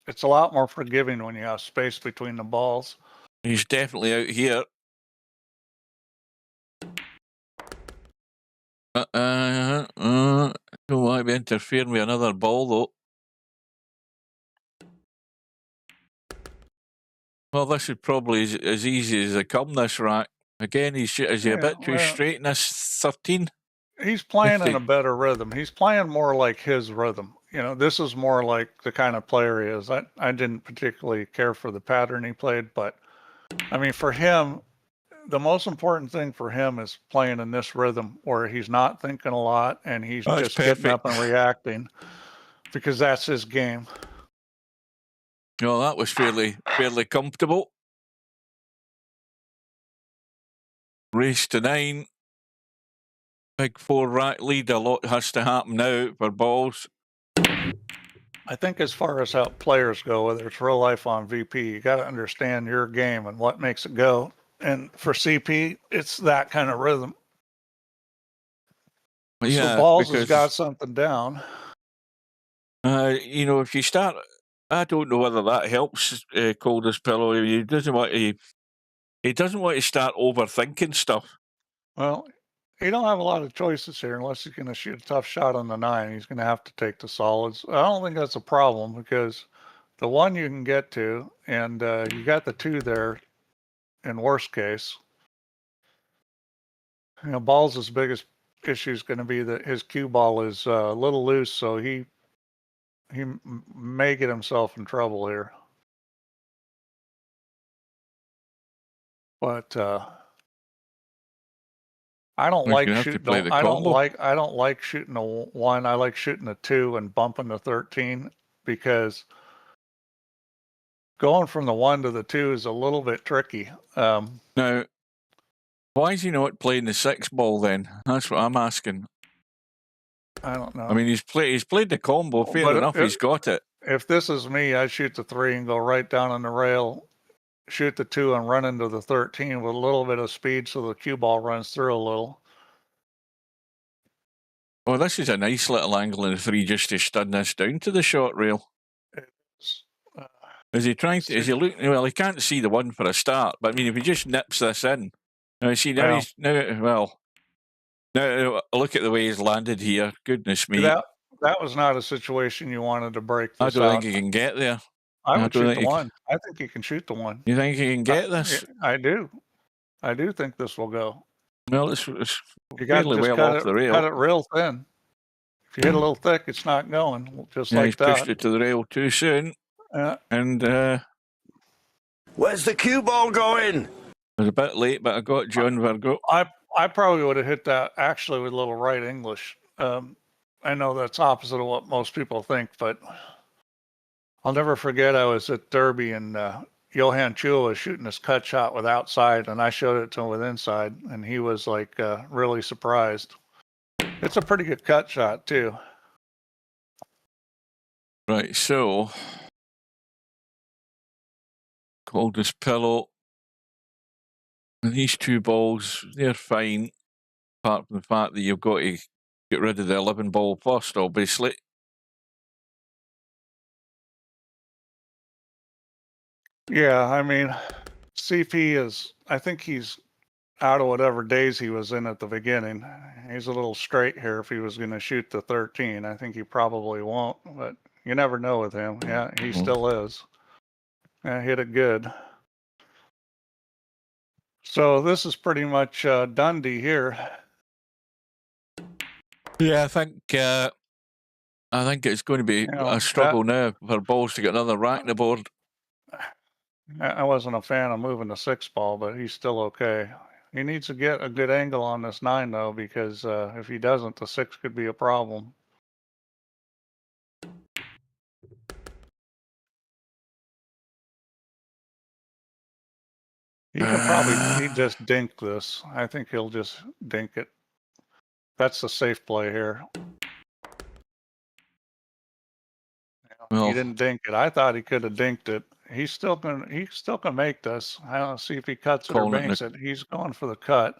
It's a lot more forgiving when you have space between the balls. He's definitely out here. Don't want to be interfering with another ball though. Well, this is probably as easy as they come, this rack. Again, is he a bit too straight in this 13? He's playing in a better rhythm. He's playing more like his rhythm. You know, this is more like the kind of player he is. I didn't particularly care for the pattern he played, but I mean, for him, the most important thing for him is playing in this rhythm where he's not thinking a lot and he's just getting up and reacting, because that's his game. No, that was fairly comfortable. Race to 9. Big 4 rack lead. A lot has to happen now for balls. I think as far as how players go, whether it's real life on VP, you got to understand your game and what makes it go. And for CP, it's that kind of rhythm. Yeah, so balls has got something down. You know, if you start, I don't know whether that helps Coldest Pillow. He doesn't want to start overthinking stuff. Well, he don't have a lot of choices here unless he's going to shoot a tough shot on the 9. He's going to have to take the solids. I don't think that's a problem, because the 1 you can get to, and you got the 2 there in worst case. You know, Ball's biggest issue is going to be that his cue ball is a little loose, so he may get himself in trouble here. But I don't like shooting. I don't like shooting a 1. I like shooting a 2 and bumping the 13, because going from the 1 to the 2 is a little bit tricky. Now, why is he not playing the 6 ball then? That's what I'm asking. I don't know. I mean, he's played the combo fair enough. He's got it. If this is me, I'd shoot the 3 and go right down on the rail, shoot the 2 and run into the 13 with a little bit of speed so the cue ball runs through a little. Oh, this is a nice little angle in the 3 just to stun this down to the short rail. Is he trying to, is he looking, well, he can't see the 1 for a start, but I mean, if he just nips this in, now see, now he's, now look at the way he's landed here. Goodness me. That was not a situation you wanted to break this I don't think he can get there. I would shoot the 1. I think he can shoot the 1. You think he can get this? I do. I do think this will go. Well, it's you got to well off the rail. Cut it real thin. If you hit a little thick, it's not going. Just like he's that. Pushed it to the rail too soon. And where's the cue ball going? It was a bit late, but I got John Virgo. I probably would have hit that actually with a little right English. I know that's opposite of what most people think, but I'll never forget I was at Derby and Johan Chua was shooting his cut shot with outside, and I showed it to him with inside, and he was like really surprised. It's a pretty good cut shot too. Right, so Coldest pillow. And these two balls, they're fine. Apart from the fact that you've got to get rid of the 11 ball first, obviously. Yeah, I mean, CP is, I think he's out of whatever days he was in at the beginning. He's a little straight here if he was going to shoot the 13. I think he probably won't, but you never know with him. Yeah, he still is. Yeah, hit it good. So this is pretty much Dundee here. Yeah, I think it's going to be You know, a struggle now for balls to get another rack in the board. I wasn't a fan of moving the 6 ball, but he's still okay. He needs to get a good angle on this 9 though, because if he doesn't, the 6 could be a problem. He can probably, he just dink this. I think he'll just dink it. That's the safe play here. Well, He didn't dink it. I thought he could have dinked it. He still can make this. I don't see if he cuts it or Calling it banks it. He's going for the cut.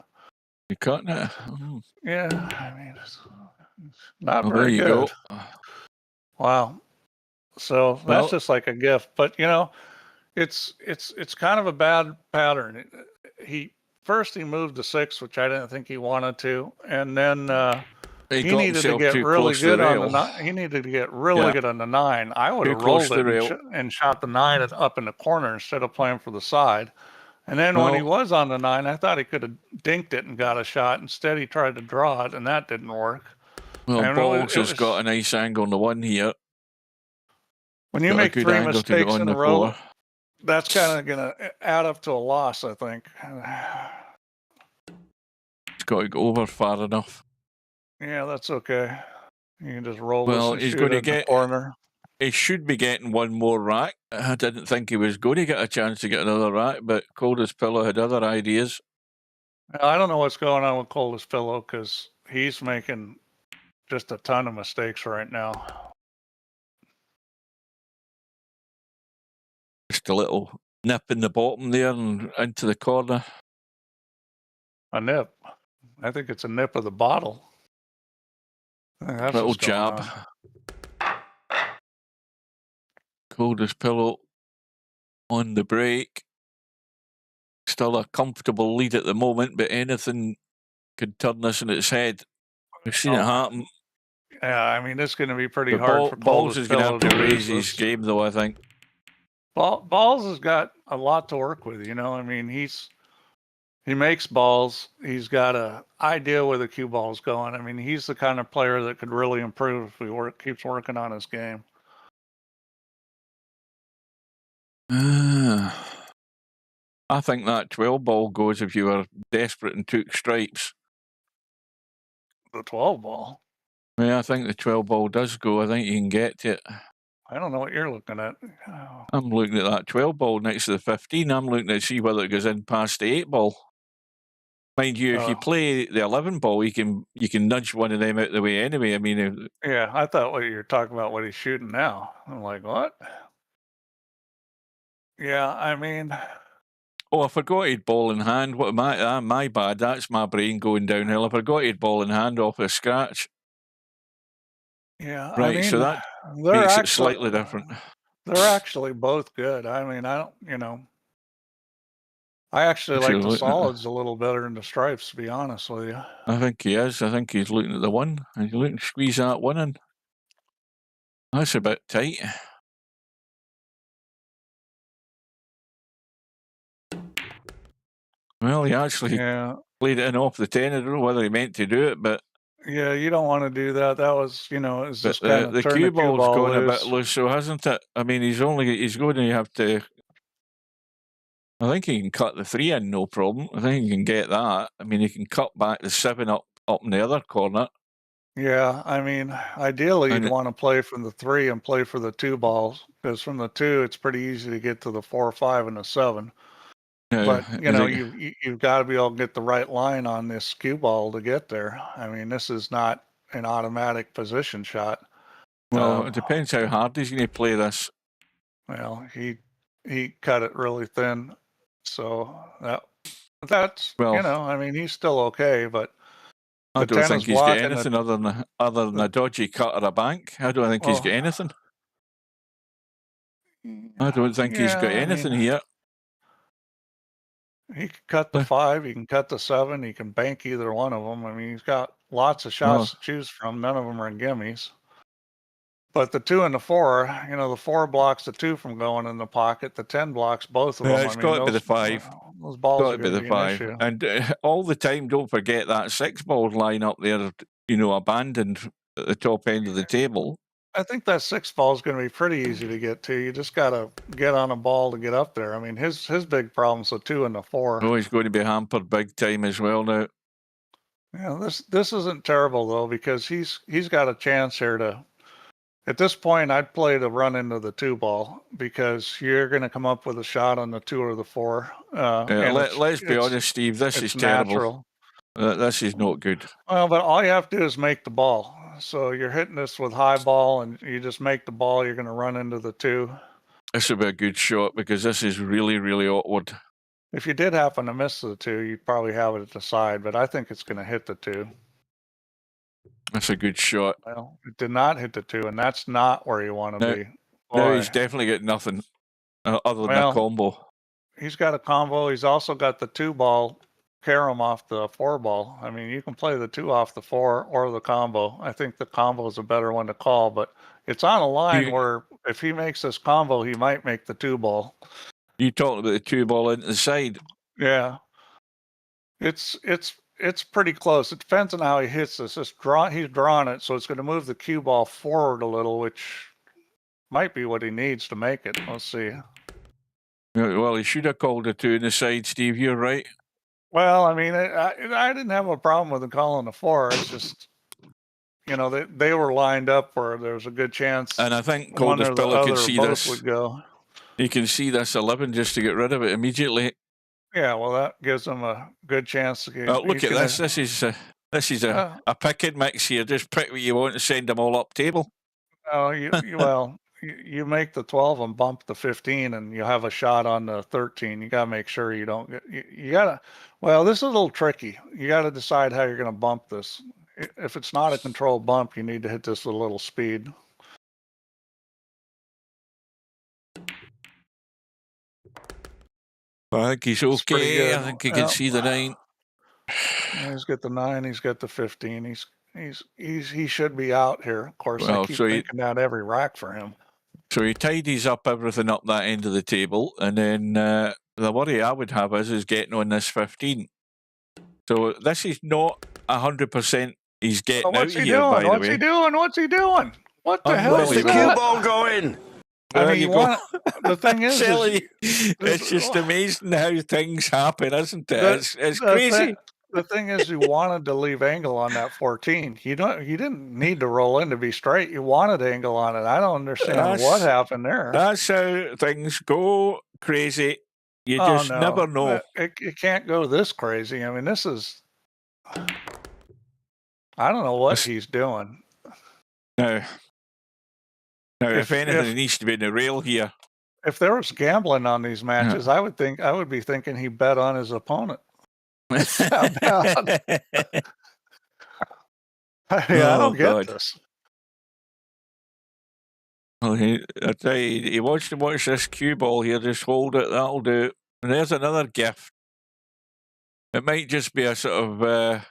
you cutting it? Oh. Yeah, I mean, it's not Well, there very you good. go. Wow. So Well- that's just like a gift, but you know, it's kind of a bad pattern. He moved the 6, which I didn't think he wanted to, and then he got needed to himself get too really close to the good on rail. the 9. He needed to get really Yeah. good on the 9. I would Too have close rolled to the it rail. and shot the 9 up in the corner instead of playing for the side. And then when he Well- was on the 9, I thought he could have dinked it and got a shot. Instead, he tried to draw it, and that didn't work. Well, And balls it has was- got a nice angle on the 1 here. When you Got a make good 3 angle to get mistakes on in the a row, 4. that's kind of going to add up to a loss, I think. It's got to go over far enough. Yeah, that's okay. You can just roll Well, this and he's shoot gonna it in the get- corner. He should be getting one more rack. I didn't think he was going to get a chance to get another rack, but Coldest Pillow had other ideas. I don't know what's going on with Coldest Pillow because he's making just a ton of mistakes right now. Just a little nip in the bottom there and into the corner. A nip. I think it's a nip of the bottle. I think that's Little what's going jab. on. Coldest Pillow on the break. Still a comfortable lead at the moment, but anything could turn this in its head. We've seen it happen. Yeah, I mean, it's going to be pretty But hard for Balls Coldest is going to Pillow have to lose raise his this. game, though, I think. Balls has got a lot to work with, you know. I mean, he makes balls. He's got a idea where the cue ball's going. I mean, he's the kind of player that could really improve if he keeps working on his game. I think that 12 ball goes if you were desperate and took stripes. The 12 ball. Yeah, I think the 12 ball does go. I think you can get to it. I don't know what you're looking at. Oh. I'm looking at that 12 ball next to the 15. I'm looking to see whether it goes in past the 8 ball. Mind you, if you play the 11 ball, you can nudge one of them out of the way anyway. I mean, Yeah, I thought what you're talking about what he's shooting now. I'm like, what? Yeah, I mean, oh, I forgot he'd ball in hand. What my bad. That's my brain going downhill. I forgot he'd ball in hand off a scratch. yeah, Right, I mean, so that they're makes it actually slightly different. They're actually both good. I mean, I don't, you know, I actually like the looking at solids a little better than the stripes, to be honest with you. I think he is. I think he's looking at the 1. He's looking to squeeze that 1 in. That's a bit tight. Well, he actually Yeah, played it in off the 10. I don't know whether he meant to do it, but yeah, you don't want to do that. That was, you know, it's just but kind of the turn cue the cue ball's ball gone a bit loose. loose, so hasn't it? I mean, he's going to have to. I think he can cut the 3 in, no problem. I think he can get that. I mean, he can cut back the 7 up in the other corner. Yeah, I mean, ideally And you'd it- want to play from the 3 and play for the 2 balls because from the 2 it's pretty easy to get to the 4, 5, and the 7. Now, But you is know, it- you've got to be able to get the right line on this cue ball to get there. I mean, this is not an automatic position shot. well, it depends how hard he's going to play this. Well, he he cut it really thin. So that's Well, you know, I mean, he's still okay, but I the don't 10 think is he's got blocking anything other than a dodgy cut or a bank. I don't think he's got anything. I don't think he's got Yeah, I anything mean, here. he can cut the Uh. 5, he can cut the 7, he can bank either one of them. I mean, he's got lots of shots to choose from. None of them are in gimmies. But the 2 and the 4, you know, the 4 blocks the 2 from going in the pocket. The 10 blocks both of them. It's I mean, got to be the 5. Those balls Got are to be going to the be an 5. issue. And all the time, don't forget that 6 balls line up there, you know, abandoned at the top end of the table. I think that 6 ball is going to be pretty easy to get to. You just got to get on a ball to get up there. I mean, his big problem's the 2 and the 4. Oh, he's going to be hampered big time as well now. Yeah, this isn't terrible though, because he's got a chance here to. At this point, I'd play to run into the 2 ball, because you're going to come up with a shot on the 2 or the 4. Let's be honest, Steve. This is terrible. This is not good. Well, but all you have to do is make the ball. So you're hitting this with high ball, and you just make the ball. You're going to run into the 2. This would be a good shot, because this is really, really awkward. If you did happen to miss the 2, you'd probably have it at the side, but I think it's going to hit the 2. That's a good shot. Well, it did not hit the 2, and that's not where you want to be. No, he's definitely got nothing other than a combo. He's got a combo. He's also got the 2 ball carom off the 4 ball. I mean, you can play the 2 off the 4 or the combo. I think the combo is a better one to call, but it's on a line where if he makes this combo, he might make the 2 ball. You talked about the 2 ball into the side. Yeah. It's pretty close. It depends on how he hits this. He's drawn it, so it's going to move the cue ball forward a little, which might be what he needs to make it. Let's see. Well, he should have called a 2 in the side, Steve. You're right. Well, I mean, I didn't have a problem with him calling a 4. It's just, you know, they were lined up where there was a good chance. And I think Coldest Pillow can see this. Would go. He can see this 11 just to get rid of it immediately. Yeah, well, that gives him a good chance to get. Look at this. This is a pick and mix here. Just pick what you want and send them all up table. Oh, you make the 12 and bump the 15, and you have a shot on the 13. You got to make sure you don't get. You got to. Well, this is a little tricky. You got to decide how you're going to bump this. If it's not a controlled bump, you need to hit this with a little speed. I think he's okay. I think he can see the 9. He's got the 9. He's got the 15. He should be out here. Of course, I keep thinking that every rack for him. So he tidies up everything up that end of the table, and then the worry I would have is getting on this 15. So this is not 100%. He's getting out of here. By the way, what's he doing? What's he doing? What the hell is the cue ball going? I mean, the thing is, it's just amazing how things happen, isn't it? It's crazy. The thing is, you wanted to leave angle on that 14. You didn't need to roll in to be straight. You wanted angle on it. I don't understand what happened there. That's how things go crazy. You just never know. It can't go this crazy. I mean, this is. I don't know what he's doing. Now, if anything, it needs to be in the rail here. If there was gambling on these matches, I would be thinking he bet on his opponent. I don't get this. Well, I tell you, he wants to watch this cue ball here. Just hold it. That'll do it. And there's another gift. It might just be a sort of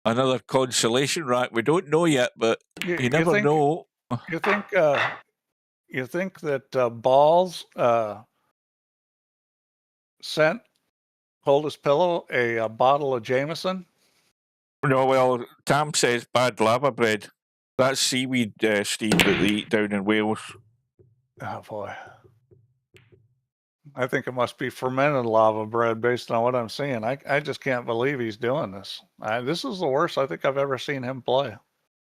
another consolation rack. We don't know yet, but you never know. You think that Balls sent Coldest Pillow a bottle of Jameson? No, well, Tam says bad lava bread. That's seaweed, Steve, that they eat down in Wales. Oh, boy. I think it must be fermented lava bread based on what I'm seeing. I just can't believe he's doing this. This is the worst I think I've ever seen him play.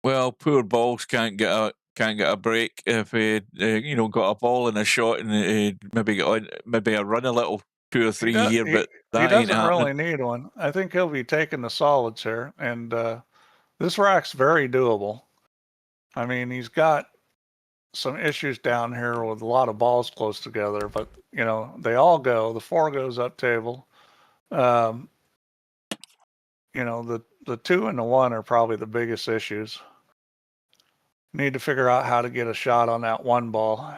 Well, poor Balls can't get a break if he got a ball and a shot and maybe a run a little 2 or 3 here, but that he doesn't really need one. I think he'll be taking the solids here, and this rack's very doable. I mean, he's got some issues down here with a lot of balls close together, but you know, they all go. The 4 goes up table. You know, the 2 and the 1 are probably the biggest issues. Need to figure out how to get a shot on that 1 ball.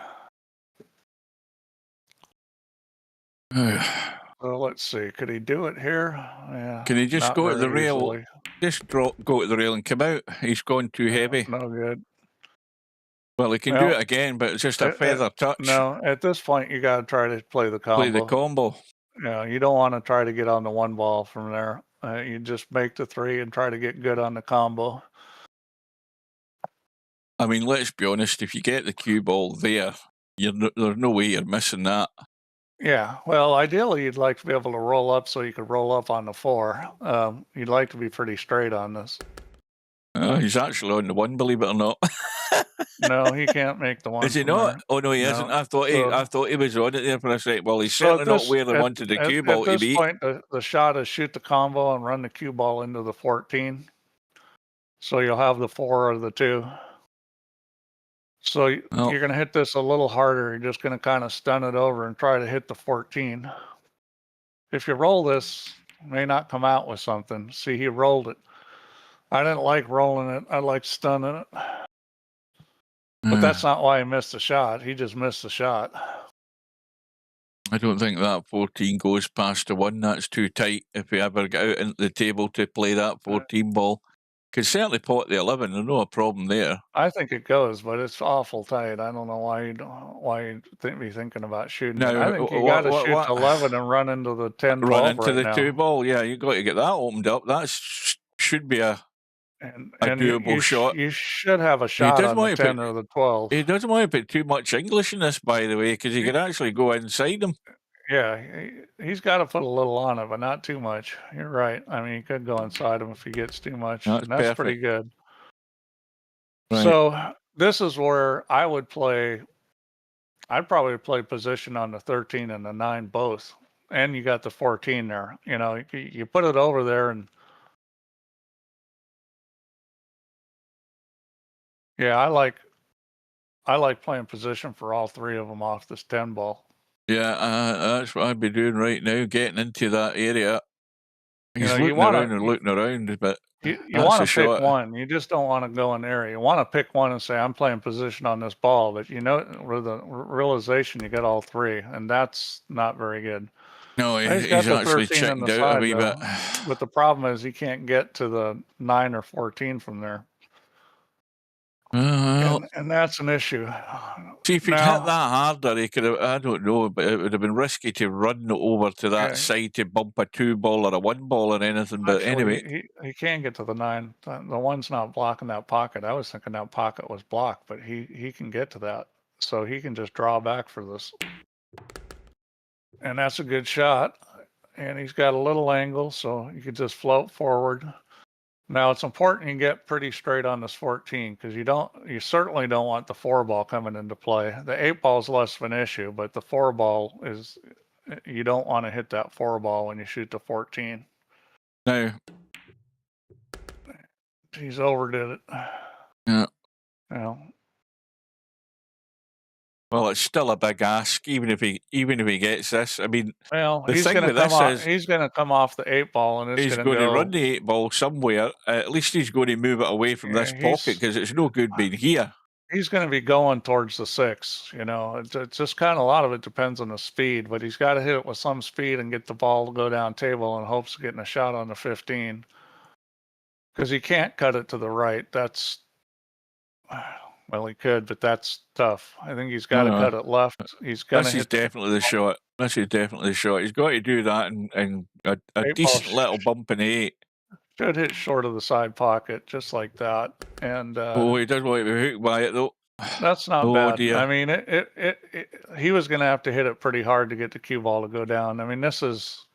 So let's see. Could he do it here? Yeah. Can he just not go to the very rail? easily. Just go to the rail and come out. He's gone too heavy. No good. Well, he can do it again, but it's just a feather touch. No, at this point, you got to try to play the combo. Play the combo. Yeah, you don't want to try to get on the 1 ball from there. You just make the 3 and try to get good on the combo. I mean, let's be honest. If you get the cue ball there, there's no way you're missing that. Yeah, well, ideally, you'd like to be able to roll up so you could roll up on the 4. You'd like to be pretty straight on this. He's actually on the 1, believe it or not. No, he can't make the 1. Is he not? Oh no, he isn't. I thought he was on it there for a second. Well, he's certainly not where they wanted the cue ball to be. At this point, the shot is shoot the combo and run the cue ball into the 14. So you'll have the 4 or the 2. So you're going to hit this a little harder. You're just going to kind of stun it over and try to hit the 14. If you roll this, it may not come out with something. See, he rolled it. I didn't like rolling it. I like stunning it. But that's not why he missed the shot. He just missed the shot. I don't think that 14 goes past the 1. That's too tight if you ever get out into the table to play that 14 ball. Could certainly pot the 11. There's no problem there. I think it goes, but it's awful tight. I don't know why you be thinking about shooting. Now, I think you got to shoot 11 and run into the 10, 12 run into right the now. 2 ball. Yeah, you got to get that opened up. That should be a doable shot. You should have a shot on the 10 or the 12. He doesn't want to put too much English in this, by the way, because he could actually go inside him. Yeah, he's got to put a little on it, but not too much. You're right. I mean, he could go inside him if he gets too much. That's pretty good. Right. So this is where I would play. I'd probably play position on the 13 and the 9 both. And you got the 14 there. You know, you put it over there and yeah, I like playing position for all 3 of them off this 10 ball. Yeah, that's what I'd be doing right now, getting into that area. He's looking around, but you want to pick one. You just don't want to go in there. You want to pick one and say, I'm playing position on this ball, but you know, with the realization you get all 3, and that's not very good. No, he's actually checked out a wee bit. But the problem is he can't get to the 9 or 14 from there. And that's an issue. See, if he'd hit that harder, he could have, I don't know, but it would have been risky to run over to that side to bump a 2 ball or a 1 ball or anything. But anyway. He can get to the 9. The 1's not blocking that pocket. I was thinking that pocket was blocked, but he can get to that. So he can just draw back for this. And that's a good shot. And he's got a little angle, so you could just float forward. Now it's important you get pretty straight on this 14 because you certainly don't want the 4 ball coming into play. The 8 ball is less of an issue, but the 4 ball is, you don't want to hit that 4 ball when you shoot the 14. No. He's overdid it. Yeah. Yeah. Well, it's still a big ask, even if he gets this. I mean, well, he's going to come off the 8 ball, and he's going to run the 8 ball somewhere. At least he's going to move it away from this pocket because it's no good being here. He's going to be going towards the 6. You know, it's just kind of a lot of it depends on the speed, but he's got to hit it with some speed and get the ball to go down table in hopes of getting a shot on the 15. Because he can't cut it to the right. That's. Well, he could, but that's tough. I think he's got to cut it left. This is definitely the shot. This is definitely the shot. He's got to do that and a decent little bump in the 8. Should hit short of the side pocket, just like that. And he does want to be hooked by it, though. That's not bad. Dear. I mean, he was going to have to hit it pretty hard to get the cue ball to go down. I mean, this is...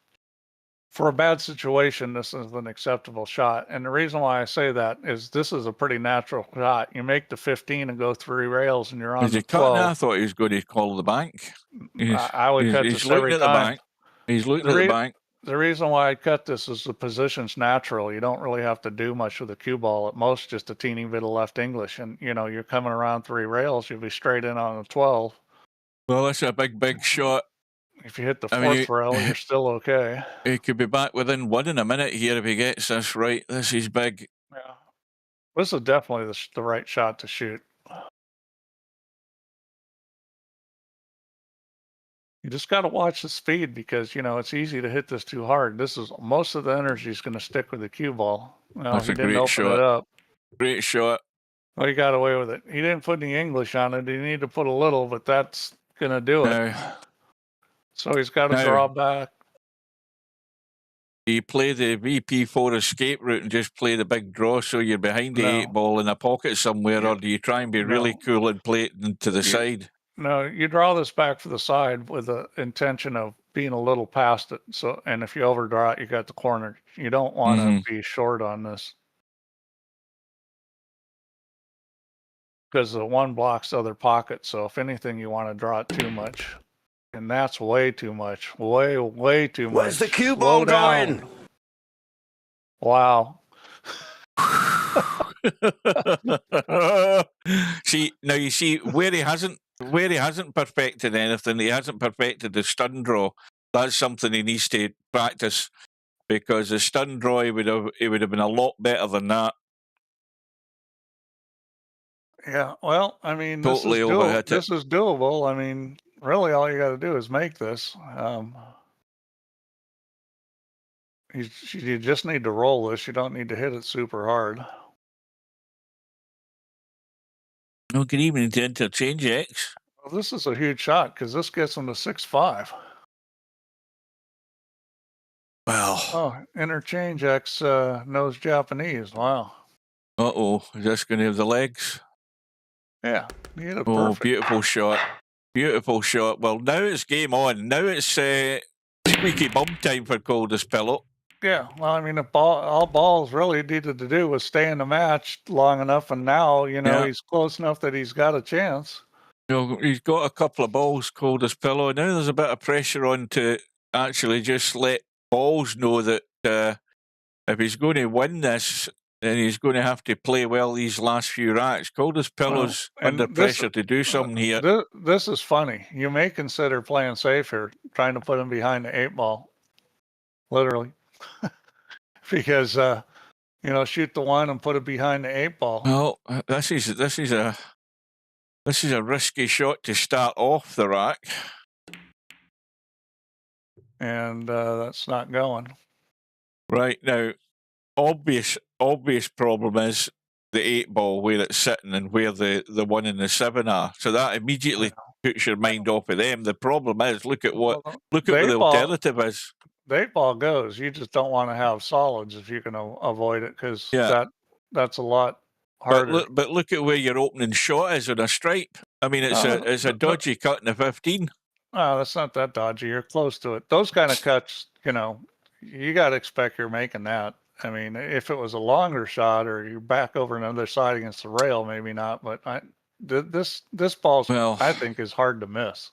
For a bad situation, this is an acceptable shot. And the reason why I say that is this is a pretty natural shot. You make the 15 and go 3 rails and you're on the 12. I thought he was going to call the bank. I would cut this every time. He's looking at the bank. The reason why I cut this is the position's natural. You don't really have to do much with the cue ball. At most, just a teeny bit of left English. And, you know, you're coming around 3 rails, you'll be straight in on a 12. Well, that's a big shot. If you hit the I fourth mean, rail, you're still okay. He could be back within 1 in a minute here if he gets this right. This is big. Yeah. This is definitely the right shot to shoot. You just got to watch the speed because, you know, it's easy to hit this too hard. This is most of the energy is going to stick with the cue ball. Well, That's he a didn't great open shot. it up. Great shot. Well, he got away with it. He didn't put any English on it. He needed to put a little, but that's going to do it. Now, So he's got to draw back. you play the VP4 escape route and just play the big draw so you're behind the 8-ball in a pocket somewhere, or do you try and be really cool and play it to the side? No, you draw this back for the side with the intention of being a little past it. So, and if you overdraw it, you got the corner. You don't want to be short on this. Because the one blocks the other pocket. So if anything, you want to draw it too much. And that's way too much. Way too much. Where's the cue ball going? Wow. See, now you see where he hasn't perfected anything, he hasn't perfected the stun draw. That's something he needs to practice, because the stun draw he would have been a lot better than that. Yeah, well, I mean, Totally overhit it. this is doable. I mean, really all you got to do is make this. You just need to roll this. You don't need to hit it super hard. No, can even into interchange X. Well, this is a huge shot because this gets him to 6-5. Well. Oh, interchange X knows Japanese. Wow. Uh-oh, is this going to have the legs? Yeah, he hit it Oh, perfect. beautiful shot. Beautiful shot. Well, now it's game on. Now it's squeaky bum time for Coldest Pillow. Yeah, well, I mean, all balls really needed to do was stay in the match long enough, and now, you know, he's close enough that he's got a chance. You know, he's got a couple of balls, Coldest Pillow. Now there's a bit of pressure on to actually just let balls know that if he's going to win this, then he's going to have to play well these last few racks. Coldest Pillow's under pressure to do something here. This is funny. You may consider playing safe here, trying to put him behind the 8-ball. Literally. Because you know, shoot the 1 and put it behind the 8-ball. Well, this is a risky shot to start off the rack. And that's not going. Right, now, obvious problem is the 8-ball, where it's sitting and where the 1 and the 7 are. So that immediately puts your mind off of them. The problem is, look at what the alternative is. The 8-ball goes. You just don't want to have solids if you can avoid it, because that's a lot harder. But look at where your opening shot is on a stripe. I mean, it's a dodgy cut in the 15. Oh, that's not that dodgy. You're close to it. Those kind of cuts, you know, you got to expect you're making that. I mean, if it was a longer shot or you're back over on the other side against the rail, maybe not. But this ball, I think, is hard to miss.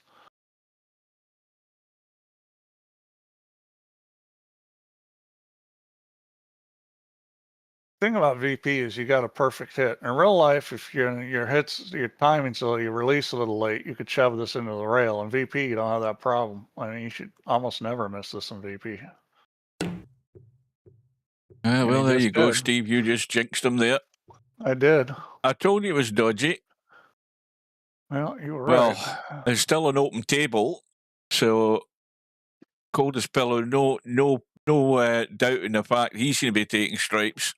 Thing about VP is you got a perfect hit. In real life, if your timing so you release a little late, you could shove this into the rail. In VP, you don't have that problem. I mean, you should almost never miss this in VP. Well, there you go, Steve. You just jinxed him there. I did. I told you it was dodgy. Well, you were right. Well, it's still an open table, so Coldest Pillow, no doubt in the fact he's going to be taking stripes.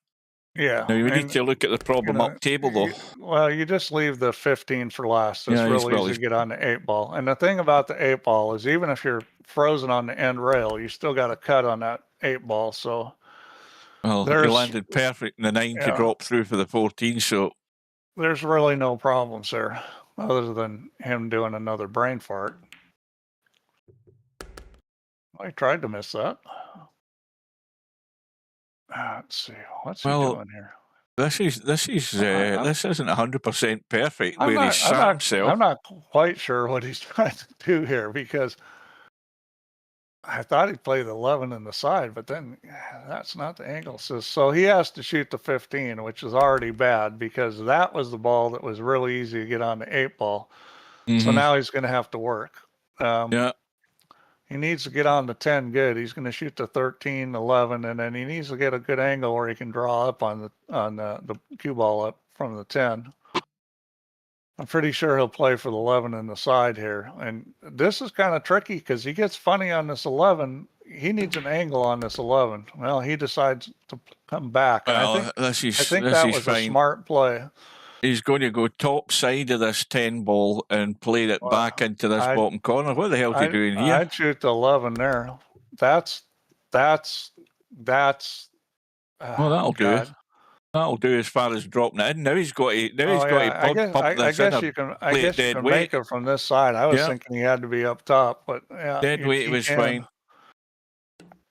Yeah. Now, we need to look at the problem up table, though. Well, you just leave the 15 for last. It's really easy to get on the 8-ball. And the thing about the 8-ball is even if you're frozen on the end rail, you still got a cut on that 8-ball. So, well, he landed perfect in the 9 to drop through for the 14, so there's really no problems there other than him doing another brain fart. I tried to miss that. Let's see. What's he doing here? This isn't 100% perfect. I'm not quite sure what he's trying to do here, because I thought he'd play the 11 in the side, but then that's not the angle. So he has to shoot the 15, which is already bad because that was the ball that was really easy to get on the 8 ball. So now he's going to have to work. Yeah. He needs to get on the 10 good. He's going to shoot the 13, 11, and then he needs to get a good angle where he can draw up on the cue ball up from the 10. I'm pretty sure he'll play for the 11 in the side here. And this is kind of tricky because he gets funny on this 11. He needs an angle on this 11. Well, he decides to come back. And Well, I think this that is was fine. a smart play. He's going to go top side of this 10 ball and play it back into this bottom corner. What the hell is he doing here? I'd shoot the 11 there. That's. Well, that'll do it. That'll do as far as dropping it in. Now he's got to. Now he's got to pump this in. I guess you can make it from this side. I was thinking he had to be up top, but yeah, dead weight was fine.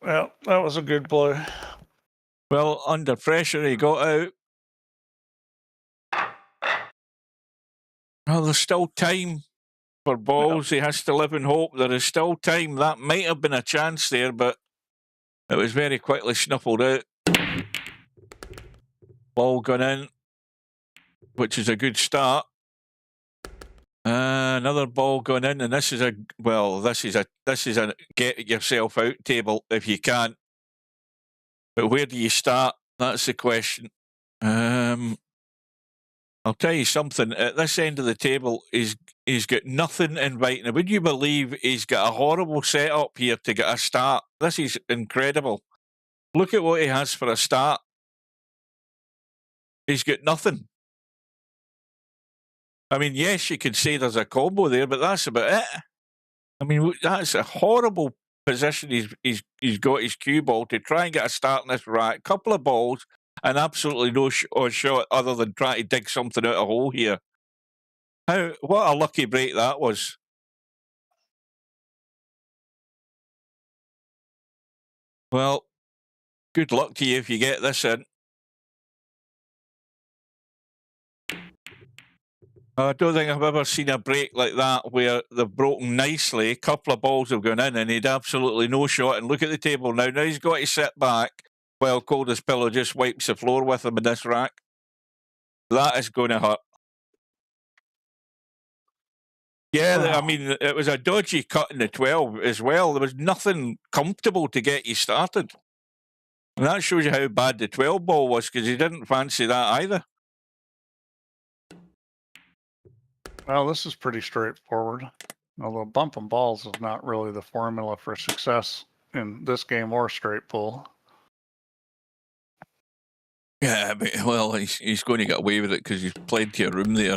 Well, that was a good play. Well, under pressure, he got out. Well, there's still time for balls. He has to live in hope. There is still time. That might have been a chance there, but it was very quickly snuffled out. Ball gone in, which is a good start. Another ball gone in, and this is a get yourself out table if you can. But where do you start? That's the question. I'll tell you something. At this end of the table, he's got nothing inviting. Would you believe he's got a horrible setup here to get a start? This is incredible. Look at what he has for a start. He's got nothing. I mean, yes, you could say there's a combo there, but that's about it. I mean, that's a horrible position he's got his cue ball to try and get a start in this rack. Couple of balls and absolutely no shot other than trying to dig something out of a hole here. What a lucky break that was. Well, good luck to you if you get this in. I don't think I've ever seen a break like that where they've broken nicely. A couple of balls have gone in and he'd absolutely no shot. And look at the table now. Now he's got to sit back while Coldest Pillow just wipes the floor with him in this rack. That is going to hurt. Yeah, I mean, it was a dodgy cut in the 12 as well. There was nothing comfortable to get you started. And that shows you how bad the 12 ball was because he didn't fancy that either. Well, this is pretty straightforward. Although bumping balls is not really the formula for success in this game or straight pull. Yeah, but, well, he's going to get away with it because he's played to a room there.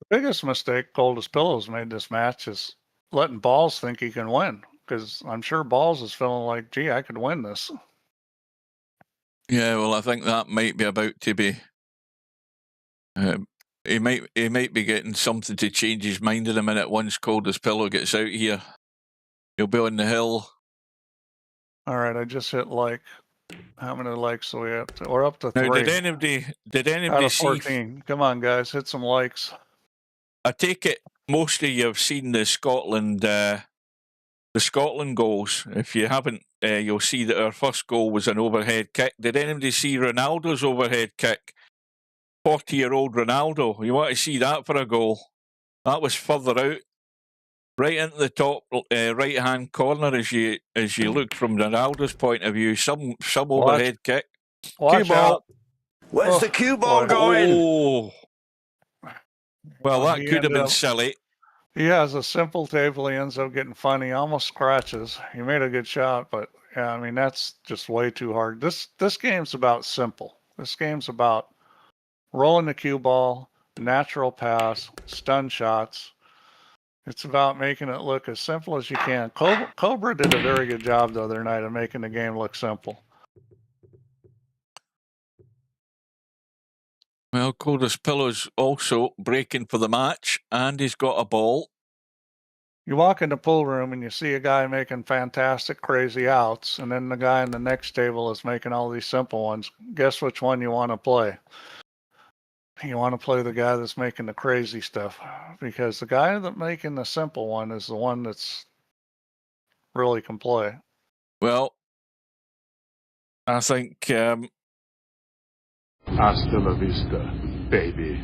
The biggest mistake Coldest Pillows made this match is letting Balls think he can win. Because I'm sure Balls is feeling like, gee, I could win this. Yeah, well, I think that might be about to be... He might be getting something to change his mind in a minute once Coldest Pillow gets out here. He'll be on the hill. All right, I just hit like. How many likes do we have? We're up to 3. Now, did anybody out of see? 14. Come on, guys, hit some likes. I take it most of you have seen the Scotland goals. If you haven't, you'll see that our first goal was an overhead kick. Did anybody see Ronaldo's overhead kick? 40-year-old Ronaldo. You want to see that for a goal? That was further out, right into the top right-hand corner as you look from Ronaldo's point of view. Some overhead kick. Watch out. Where's the cue ball going? Oh. Well, that could have been silly. He has a simple table. He ends up getting funny. Almost scratches. He made a good shot, but yeah, I mean, that's just way too hard. This game's about simple. This game's about rolling the cue ball, natural pass, stun shots. It's about making it look as simple as you can. Cobra did a very good job the other night of making the game look simple. Well, Coldest Pillow's also breaking for the match, and he's got a ball. You walk in the pool room and you see a guy making fantastic, crazy outs, and then the guy in the next table is making all these simple ones. Guess which one you want to play? You want to play the guy that's making the crazy stuff, because the guy that's making the simple one is the one that's really can play. Well, I think Hasta la vista, baby.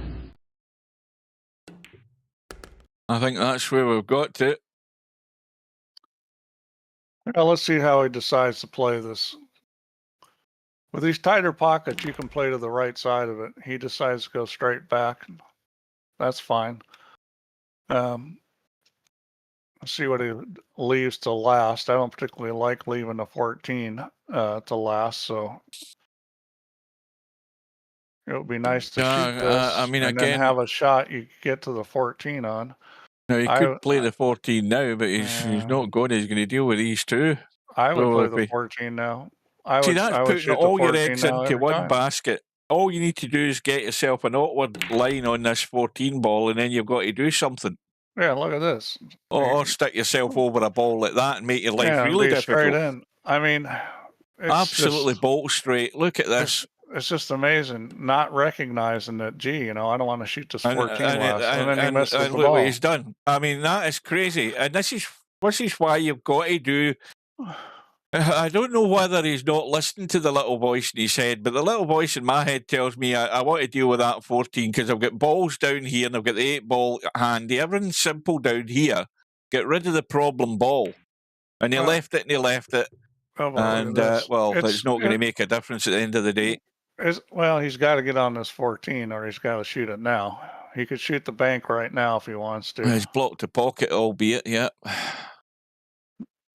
I think that's where we've got to. Now let's see how he decides to play this. With these tighter pockets, you can play to the right side of it. He decides to go straight back. That's fine. Let's see what he leaves to last. I don't particularly like leaving the 14 to last, so it would be nice to shoot this I mean, and then again, have a shot you get to the 14 on. now he could play the 14 now, but he's not going. He's going to deal with these two. I would So play if the we- 14 now. I See, would, that's I would putting shoot all the your 14 eggs now into every one time. basket. All you need to do is get yourself an awkward line on this 14 ball, and then you've got to do something. Yeah, look at this. Or stick yourself over a ball like that and make your life Yeah, really be straight difficult. in. I mean, it's Absolutely just, bolt straight. Look at this. it's just amazing not recognizing that, gee, I don't want to shoot this 14 last. And then he misses the look ball. what he's done. I mean, that is crazy. And this is why you've got to do. I don't know whether he's not listening to the little voice in his head, but the little voice in my head tells me I want to deal with that 14 because I've got balls down here and I've got the 8 ball handy. Everything's simple down here. Get rid of the problem ball. And he left it and he left it. Oh, well, And, look at this. it's not going to make a difference at the end of the day. Well, he's got to get on this 14 or he's got to shoot it now. He could shoot the bank right now if he wants to. He's blocked the pocket, albeit, yeah.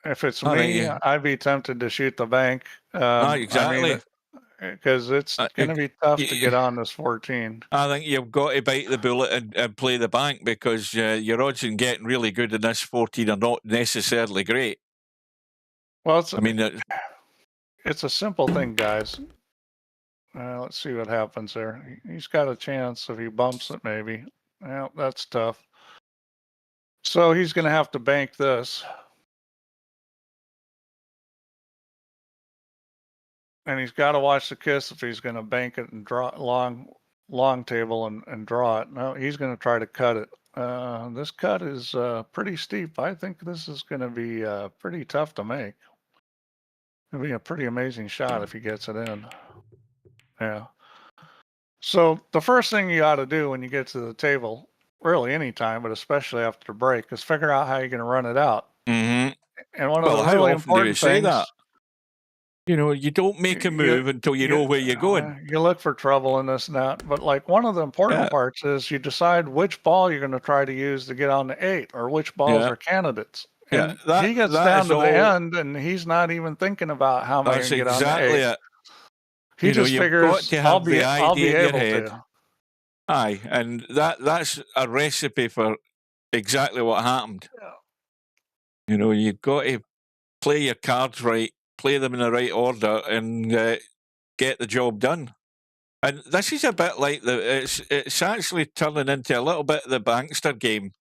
If it's I think me, you- I'd be tempted to shoot the bank. Exactly. Because it's going to be tough to get on this 14. I think you've got to bite the bullet and play the bank because your odds in getting really good in this 14 are not necessarily great. Well, it's a simple thing, guys. Let's see what happens there. He's got a chance if he bumps it, maybe. Well, that's tough. So he's going to have to bank this. And he's got to watch the kiss if he's going to bank it and draw long table and draw it. No, he's going to try to cut it. This cut is pretty steep. I think this is going to be pretty tough to make. It'll be a pretty amazing shot if he gets it in. Yeah. So the first thing you ought to do when you get to the table, really any time, but especially after the break, is figure out how you're going to run it out. Mm-hmm. And one of the how really often do you important say things, that? You don't make a move until you know where you're going. You look for trouble in this and that, but like one of the important parts is you decide which ball you're going to try to use to get on the 8 or which balls are candidates. And he gets down to the end and he's not even thinking about how am I going to get on the 8. It. He just figures I'll be able to. Aye, and that's a recipe for exactly what happened. Yeah. You've got to play your cards right, play them in the right order, and get the job done. And this is a bit like it's actually turning into a little bit of the bankster game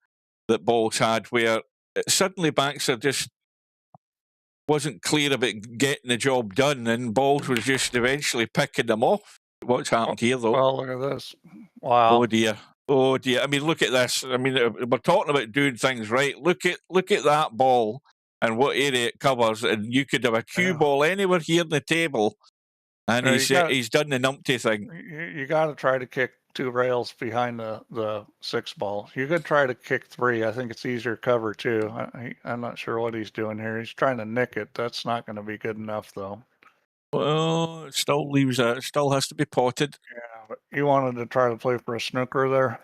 that Balls had, where suddenly Bankster just wasn't clear about getting the job done, and Balls was just eventually picking them off. What's happened here, though? Well, look at this. Wow. Oh dear. I mean, look at this. I mean, we're talking about doing things right. Look at that ball and what area it covers, and you could have a cue ball anywhere here on the table, and he's done the numpty thing. You got to try to kick 2 rails behind the 6 ball. You could try to kick 3. I think it's easier cover 2. I'm not sure what he's doing here. He's trying to nick it. That's not going to be good enough, though. Well, it still leaves it still has to be potted. Yeah, but he wanted to try to play for a snooker there.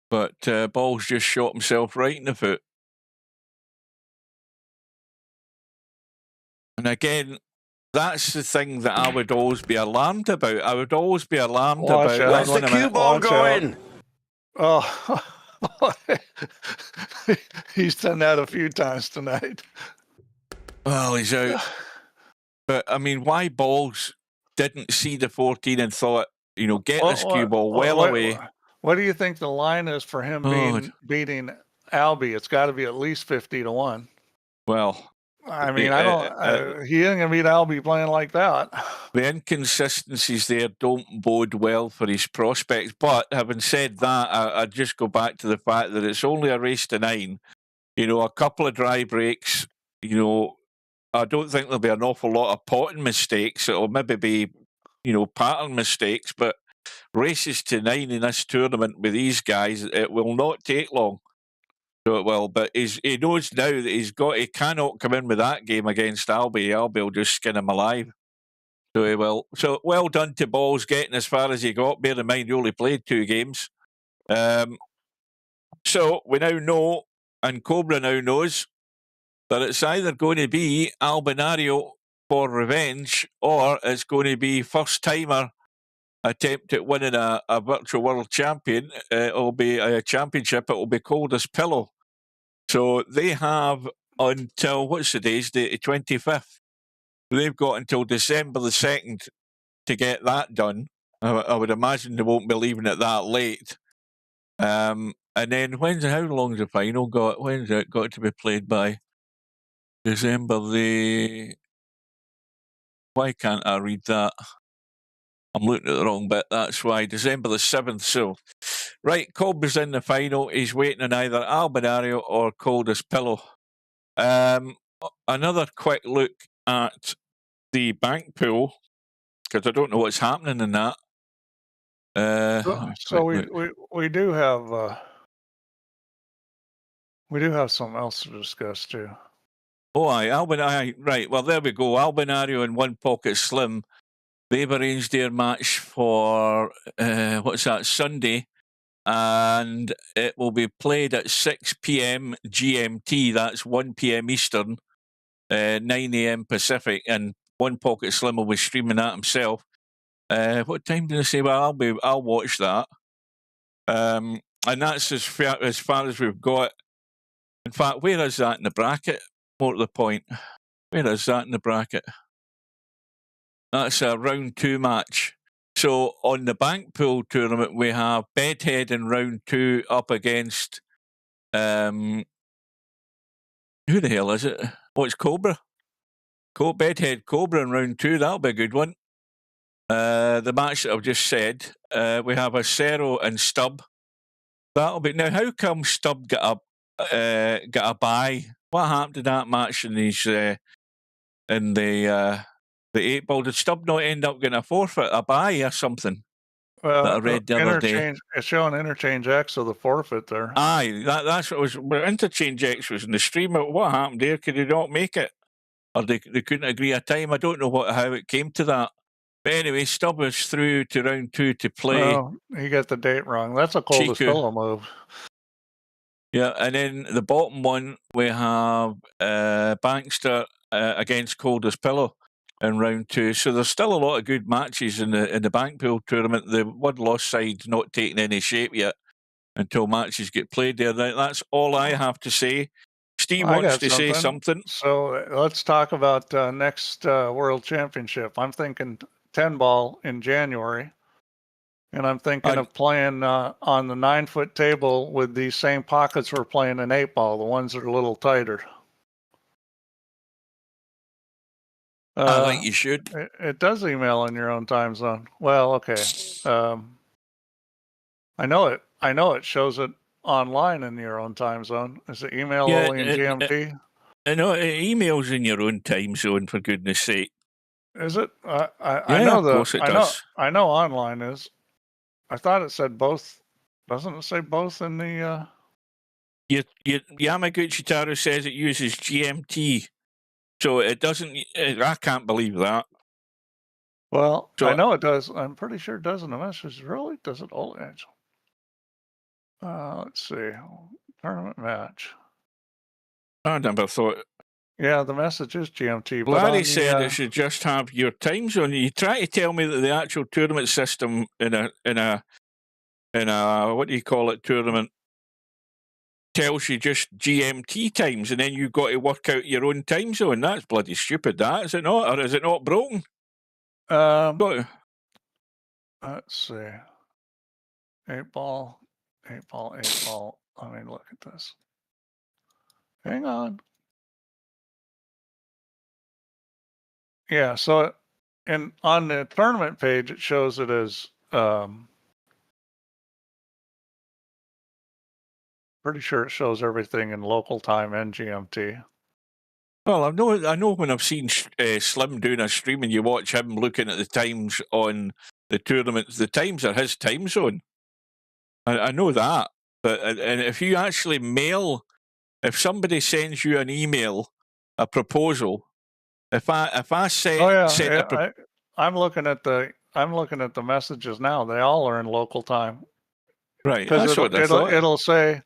But Balls just shot himself right in the foot. And again, that's the thing that I would always be alarmed about. I would always be alarmed about. Where's the cue ball going? Oh, he's done that a few times tonight. Well, he's out. But I mean, why Balls didn't see the 14 and thought, get this cue ball well away. What do you think the line is for him beating Albie? It's got to be at least 50-1. Well, I mean, he ain't gonna beat Albie playing like that. The inconsistencies there don't bode well for his prospects. But having said that, I'd just go back to the fact that it's only a race to 9. a couple of dry breaks. I don't think there'll be an awful lot of potting mistakes. It'll maybe be, pattern mistakes, but races to 9 in this tournament with these guys, it will not take long. So it will, but he knows now that he cannot come in with that game against Albie. Albie will just skin him alive. So he will. So well done to Balls getting as far as he got. Bear in mind, he only played 2 games. So we now know, and Cobra now knows, that it's either going to be Albinario for revenge, or it's going to be first-timer attempt at winning a virtual world champion. It'll be a championship. It will be Coldest Pillow. So they have until, what's the day's date? The 25th. They've got until December the 2nd to get that done. I would imagine they won't be leaving it that late. And then how long's the final got? When's it got to be played by? December the... Why can't I read that? I'm looking at the wrong bit. That's why. December the 7th. So, right, Cobra's in the final. He's waiting on either Albinario or Coldest Pillow. Another quick look at the bank pool, because I don't know what's happening in that. So we do have something else to discuss too. Oh, Albinario. Right. Well, there we go. Albinario and One Pocket Slim. They've arranged their match for Sunday, and it will be played at 6 p.m. GMT. That's 1 p.m. Eastern, 9 a.m. Pacific, and One Pocket Slim will be streaming that himself. What time did I say? Well, I'll watch that. And that's as far as we've got. In fact, where is that in the bracket? More to the point, where is that in the bracket? That's a round 2 match. So on the bank pool tournament, we have Bedhead in round 2 up against who the hell is it? Oh, it's Cobra. Bedhead Cobra in round 2. That'll be a good one. The match that I've just said, we have Acero and Stubb. That'll be now. How come Stubb got a bye? What happened to that match in the 8-ball? Did Stubb not end up getting a forfeit, a bye or something? Well, that I read the other day. It's showing interchange X of the forfeit there. Aye, that's what it was. Well, interchange X was in the stream. What happened there? Could they not make it, or they couldn't agree a time? I don't know how it came to that. But anyway, Stubb is through to round 2 to play. Oh, he got the date wrong. That's a Coldest Pillow move. Yeah, and then the bottom one, we have Bankster against Coldest Pillow in round 2. So there's still a lot of good matches in the bank pool tournament. The one-loss side's not taking any shape yet until matches get played there. That's all I have to say. Steve wants to say something. So let's talk about next World Championship. I'm thinking 10-ball in January. And I'm thinking of playing on the 9-foot table with these same pockets we're playing in 8-ball, the ones that are a little tighter. I think you should. It does email in your own time zone. Well, okay. I know it shows it online in your own time zone. Is it email only in GMT? I know it emails in your own time zone, for goodness sake. Is it? I know. Of course it does. I know online is. I thought it said both. Doesn't it say both in the? Yamaguchi Taro says it uses GMT, so it doesn't. I can't believe that. Well, so I know it does. I'm pretty sure it does in the message. Really? Does it? Oh, let's see. Tournament match. I never thought. Yeah, the message is GMT. Larry said it should just have your time zone. You try to tell me that the actual tournament system in a what do you call it, tournament tells you just GMT times, and then you've got to work out your own time zone. That's bloody stupid, that, is it not? Or is it not broken? Let's see. 8-ball. Let me look at this. Hang on. Yeah, so on the tournament page, it shows it as Pretty sure it shows everything in local time and GMT. Well, I know when I've seen Slim doing a stream and you watch him looking at the times on the tournaments, the times are his time zone. I know that. But and if you actually if somebody sends you an email, a proposal, if I send, Oh yeah, send a I'm looking at the messages now. They all are in local time right, because that's what I thought. it'll say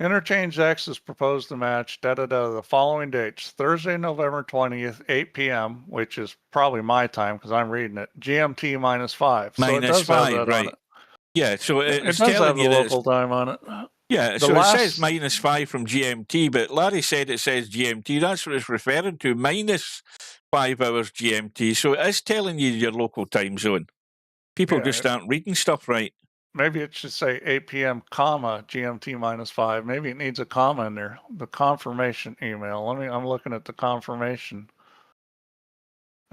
Interchange X has proposed the match, the following dates: Thursday, November 20th, 8 p.m., which is probably my time because I'm reading it, GMT -5. So it does have that right. on it. Yeah, so It it's does telling have the you that local time on it. yeah, The so last- it says -5 from GMT, but Larry said it says GMT. That's what it's referring to, -5 hours GMT. So it is telling you your local time zone. People Yeah, just aren't reading stuff right. Maybe it should say 8 p.m., comma, GMT -5. Maybe it needs a comma in there. The confirmation email. I'm looking at the confirmation.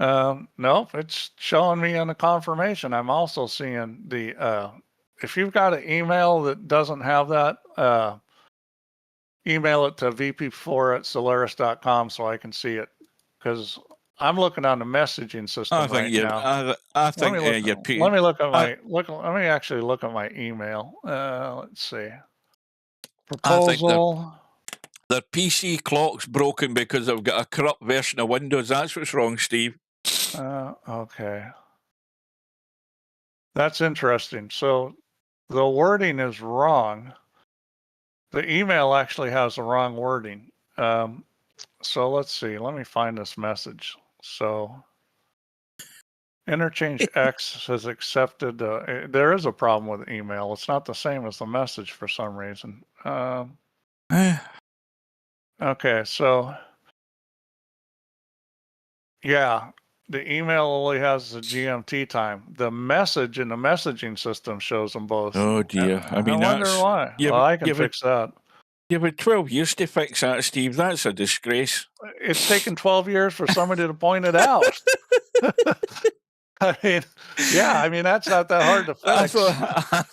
Nope, it's showing me on the confirmation. I'm also seeing the, if you've got an email that doesn't have that, email it to VP4@solaris.com so I can see it. Because I'm looking on the messaging system right now. I think you're Let me look at let me actually look at my email. Let's see. Proposal. their PC clock's broken because they've got a corrupt version of Windows. That's what's wrong, Steve. Okay. That's interesting. So the wording is wrong. The email actually has the wrong wording. So let's see. Let me find this message. So Interchange X has accepted. There is a problem with email. It's not the same as the message for some reason. Okay, so yeah, the email only has the GMT time. The message in the messaging system shows them both. Oh dear! I mean, I wonder why. Well, I can fix that. You've had 12 years to fix that, Steve. That's a disgrace. It's taken 12 years for somebody to point it out. I mean, yeah, I mean, that's not that hard to fix. I thought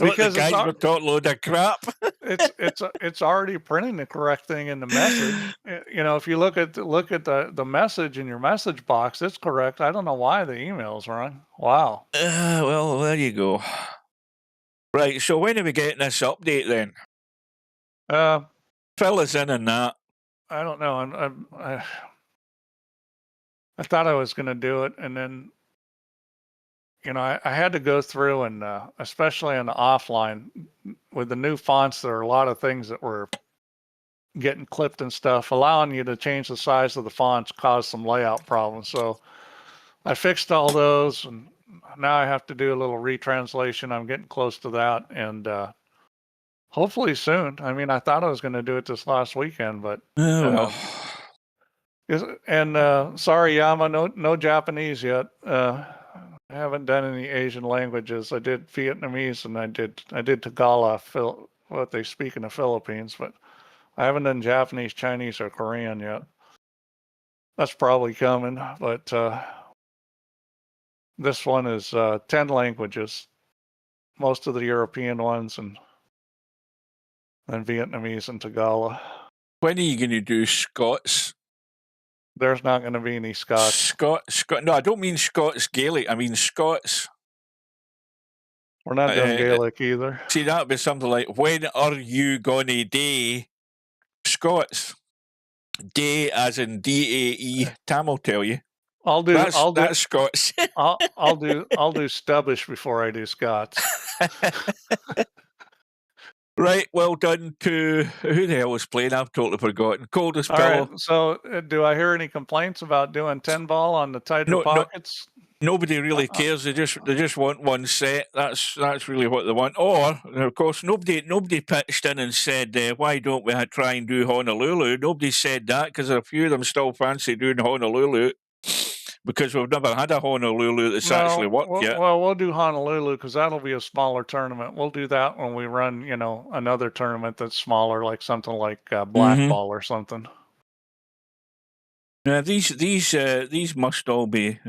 because the guys were talking load of crap. it's already printing the correct thing in the message. You know, if you look at the message in your message box, it's correct. I don't know why the email's wrong. Wow. Well, there you go. Right. So when are we getting this update then? Fill us in on that. I don't know. I thought I was going to do it, and then, you know, I had to go through and, especially on the offline with the new fonts, there are a lot of things that were getting clipped and stuff. Allowing you to change the size of the fonts caused some layout problems. So I fixed all those, and now I have to do a little retranslation. I'm getting close to that, and hopefully soon. I mean, I thought I was going to do it this last weekend, but sorry, Yama, no Japanese yet. I haven't done any Asian languages. I did Vietnamese and I did Tagalog, what they speak in the Philippines, but I haven't done Japanese, Chinese, or Korean yet. That's probably coming, but this one is 10 languages, most of the European ones, and Vietnamese and Tagalog. When are you going to do Scots? There's not going to be any Scots. No, I don't mean Scots Gaelic. I mean Scots. We're not doing Gaelic either. See, that would be something like, when are you going to day Scots? Day as in D-A-E. Tam will tell you. That's Scots. I'll do Stubbish before I do Scots. Right, well done to who the hell was playing? I've totally forgotten. Coldest fellow. Right, so do I hear any complaints about doing 10 ball on the tighter pockets? Nobody really cares. They just want one set. That's really what they want. Or of course, nobody pitched in and said, why don't we try and do Honolulu? Nobody said that because a few of them still fancy doing Honolulu. Because we've never had a Honolulu that's actually worked yet. Well, we'll do Honolulu because that'll be a smaller tournament. We'll do that when we run, you know, another tournament that's smaller, like something like Black Ball or something. Now these must all be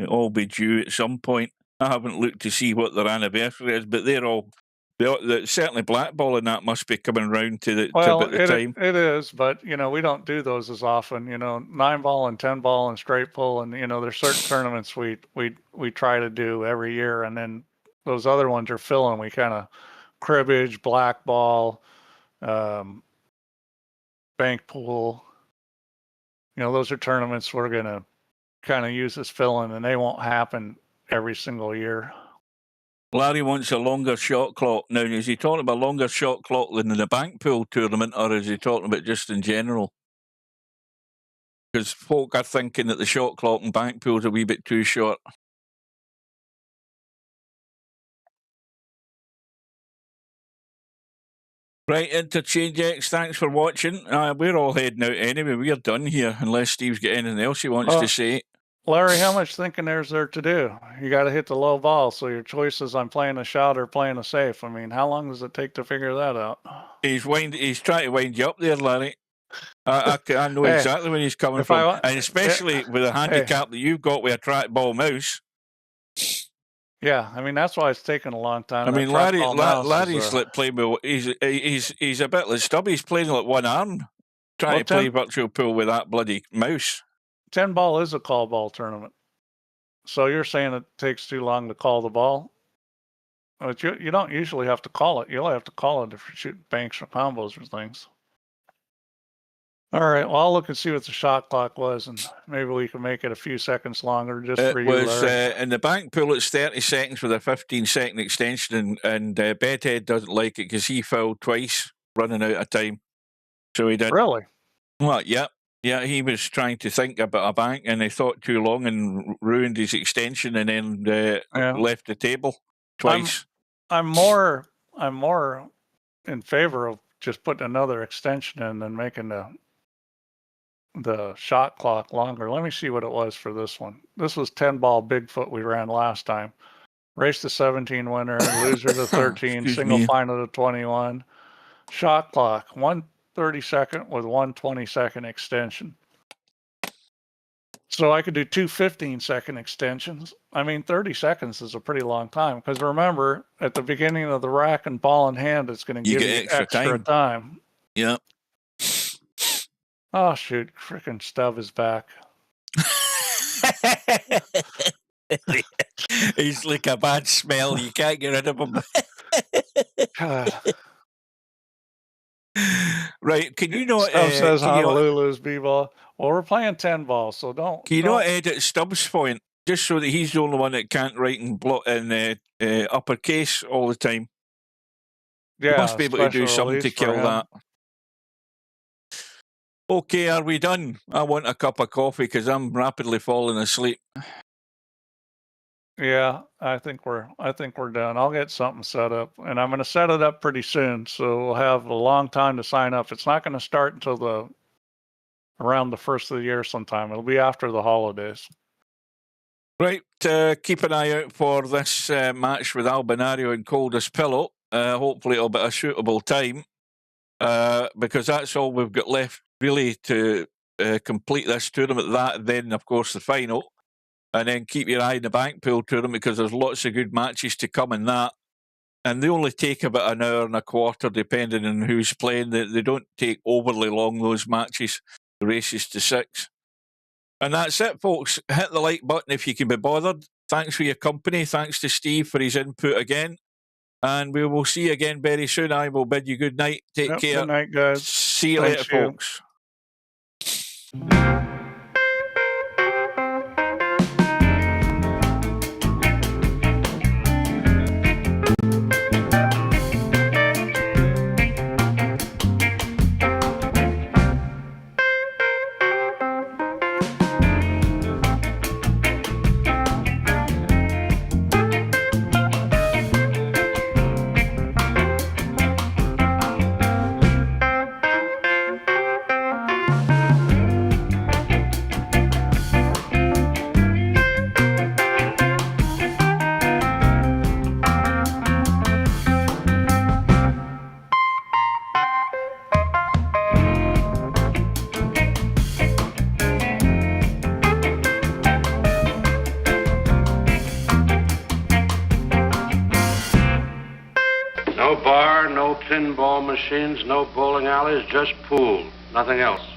due at some point. I haven't looked to see what their anniversary is, but they're all Certainly blackball and that must be coming round to Well, about the time. it is, but we don't do those as often. 9-ball and 10-ball and straight pull, and there's certain tournaments we try to do every year, and then those other ones are filling. We kind of cribbage, blackball, bank pool. Those are tournaments we're gonna kind of use as filling, and they won't happen every single year. Larry wants a longer shot clock. Now, is he talking about a longer shot clock than in the bank pool tournament, or is he talking about just in general? Because folk are thinking that the shot clock in bank pool is a wee bit too short. Right, Interchange X, thanks for watching. We're all heading out anyway. We're done here, unless Steve's got anything else he wants to say. Larry, how much thinking there's there to do? You got to hit the low ball, so your choice is I'm playing a shot or playing a safe. I mean, how long does it take to figure that out? He's trying to wind you up there, Larry. I know exactly where he's coming from, and especially with the handicap that you've got with a trackball mouse. Yeah, I mean that's why it's taken a long time. I mean, Larry's like playing with. He's a bit like Stubby. He's playing like one arm, trying to play virtual pool with that bloody mouse. 10-ball is a call ball tournament. So you're saying it takes too long to call the ball? But you don't usually have to call it. You only have to call it if you're shooting banks or combos or things. All right, well, I'll look and see what the shot clock was, and maybe we can make it a few seconds longer just for you, Larry. In the bank pool, it's 30 seconds with a 15-second extension, and Bedhead doesn't like it because he fouled twice, running out of time. So he did. Really? Well, yeah. Yeah, he was trying to think about a bank, and he thought too long and ruined his extension, and then left the table twice. I'm more in favor of just putting another extension in than making the shot clock longer. Let me see what it was for this one. This was 10-ball Bigfoot we ran last time. Race to 17 winner, loser to 13, single final to 21. Shot clock 1/32 with 1/22 extension. So I could do two 15-second extensions. I mean, 30 seconds is a pretty long time because remember, at the beginning of the rack and ball in hand, it's going to give you extra time. Yeah. Oh, shoot. Freaking Stub is back. He's like a bad smell. You can't get rid of him. God. Right, can you not... Stubb says Honolulu's B-ball. Well, we're playing 10-ball, so don't... Can you not edit Stubbs' point, just so that he's the only one that can't write in uppercase all the time? Yeah, you must be able to do something to kill that. Okay, are we done? I want a cup of coffee because I'm rapidly falling asleep. Yeah, I think we're done. I'll get something set up, and I'm going to set it up pretty soon, so we'll have a long time to sign up. It's not going to start until around the first of the year sometime. It'll be after the holidays. Right, keep an eye out for this match with Albinario and Coldest Pillow. Hopefully it'll be a suitable time, because that's all we've got left really to complete this tournament. That, then of course the final. And then keep your eye on the bank pool tournament because there's lots of good matches to come in that. And they only take about an hour and a quarter depending on who's playing. They don't take overly long, those matches. The races to 6. And that's it, folks. Hit the like button if you can be bothered. Thanks for your company. Thanks to Steve for his input again. And we will see you again very soon. I will bid you good night. Take care. Good night, guys. See you later, folks. pinball machines, no bowling alleys, just pool. Nothing else.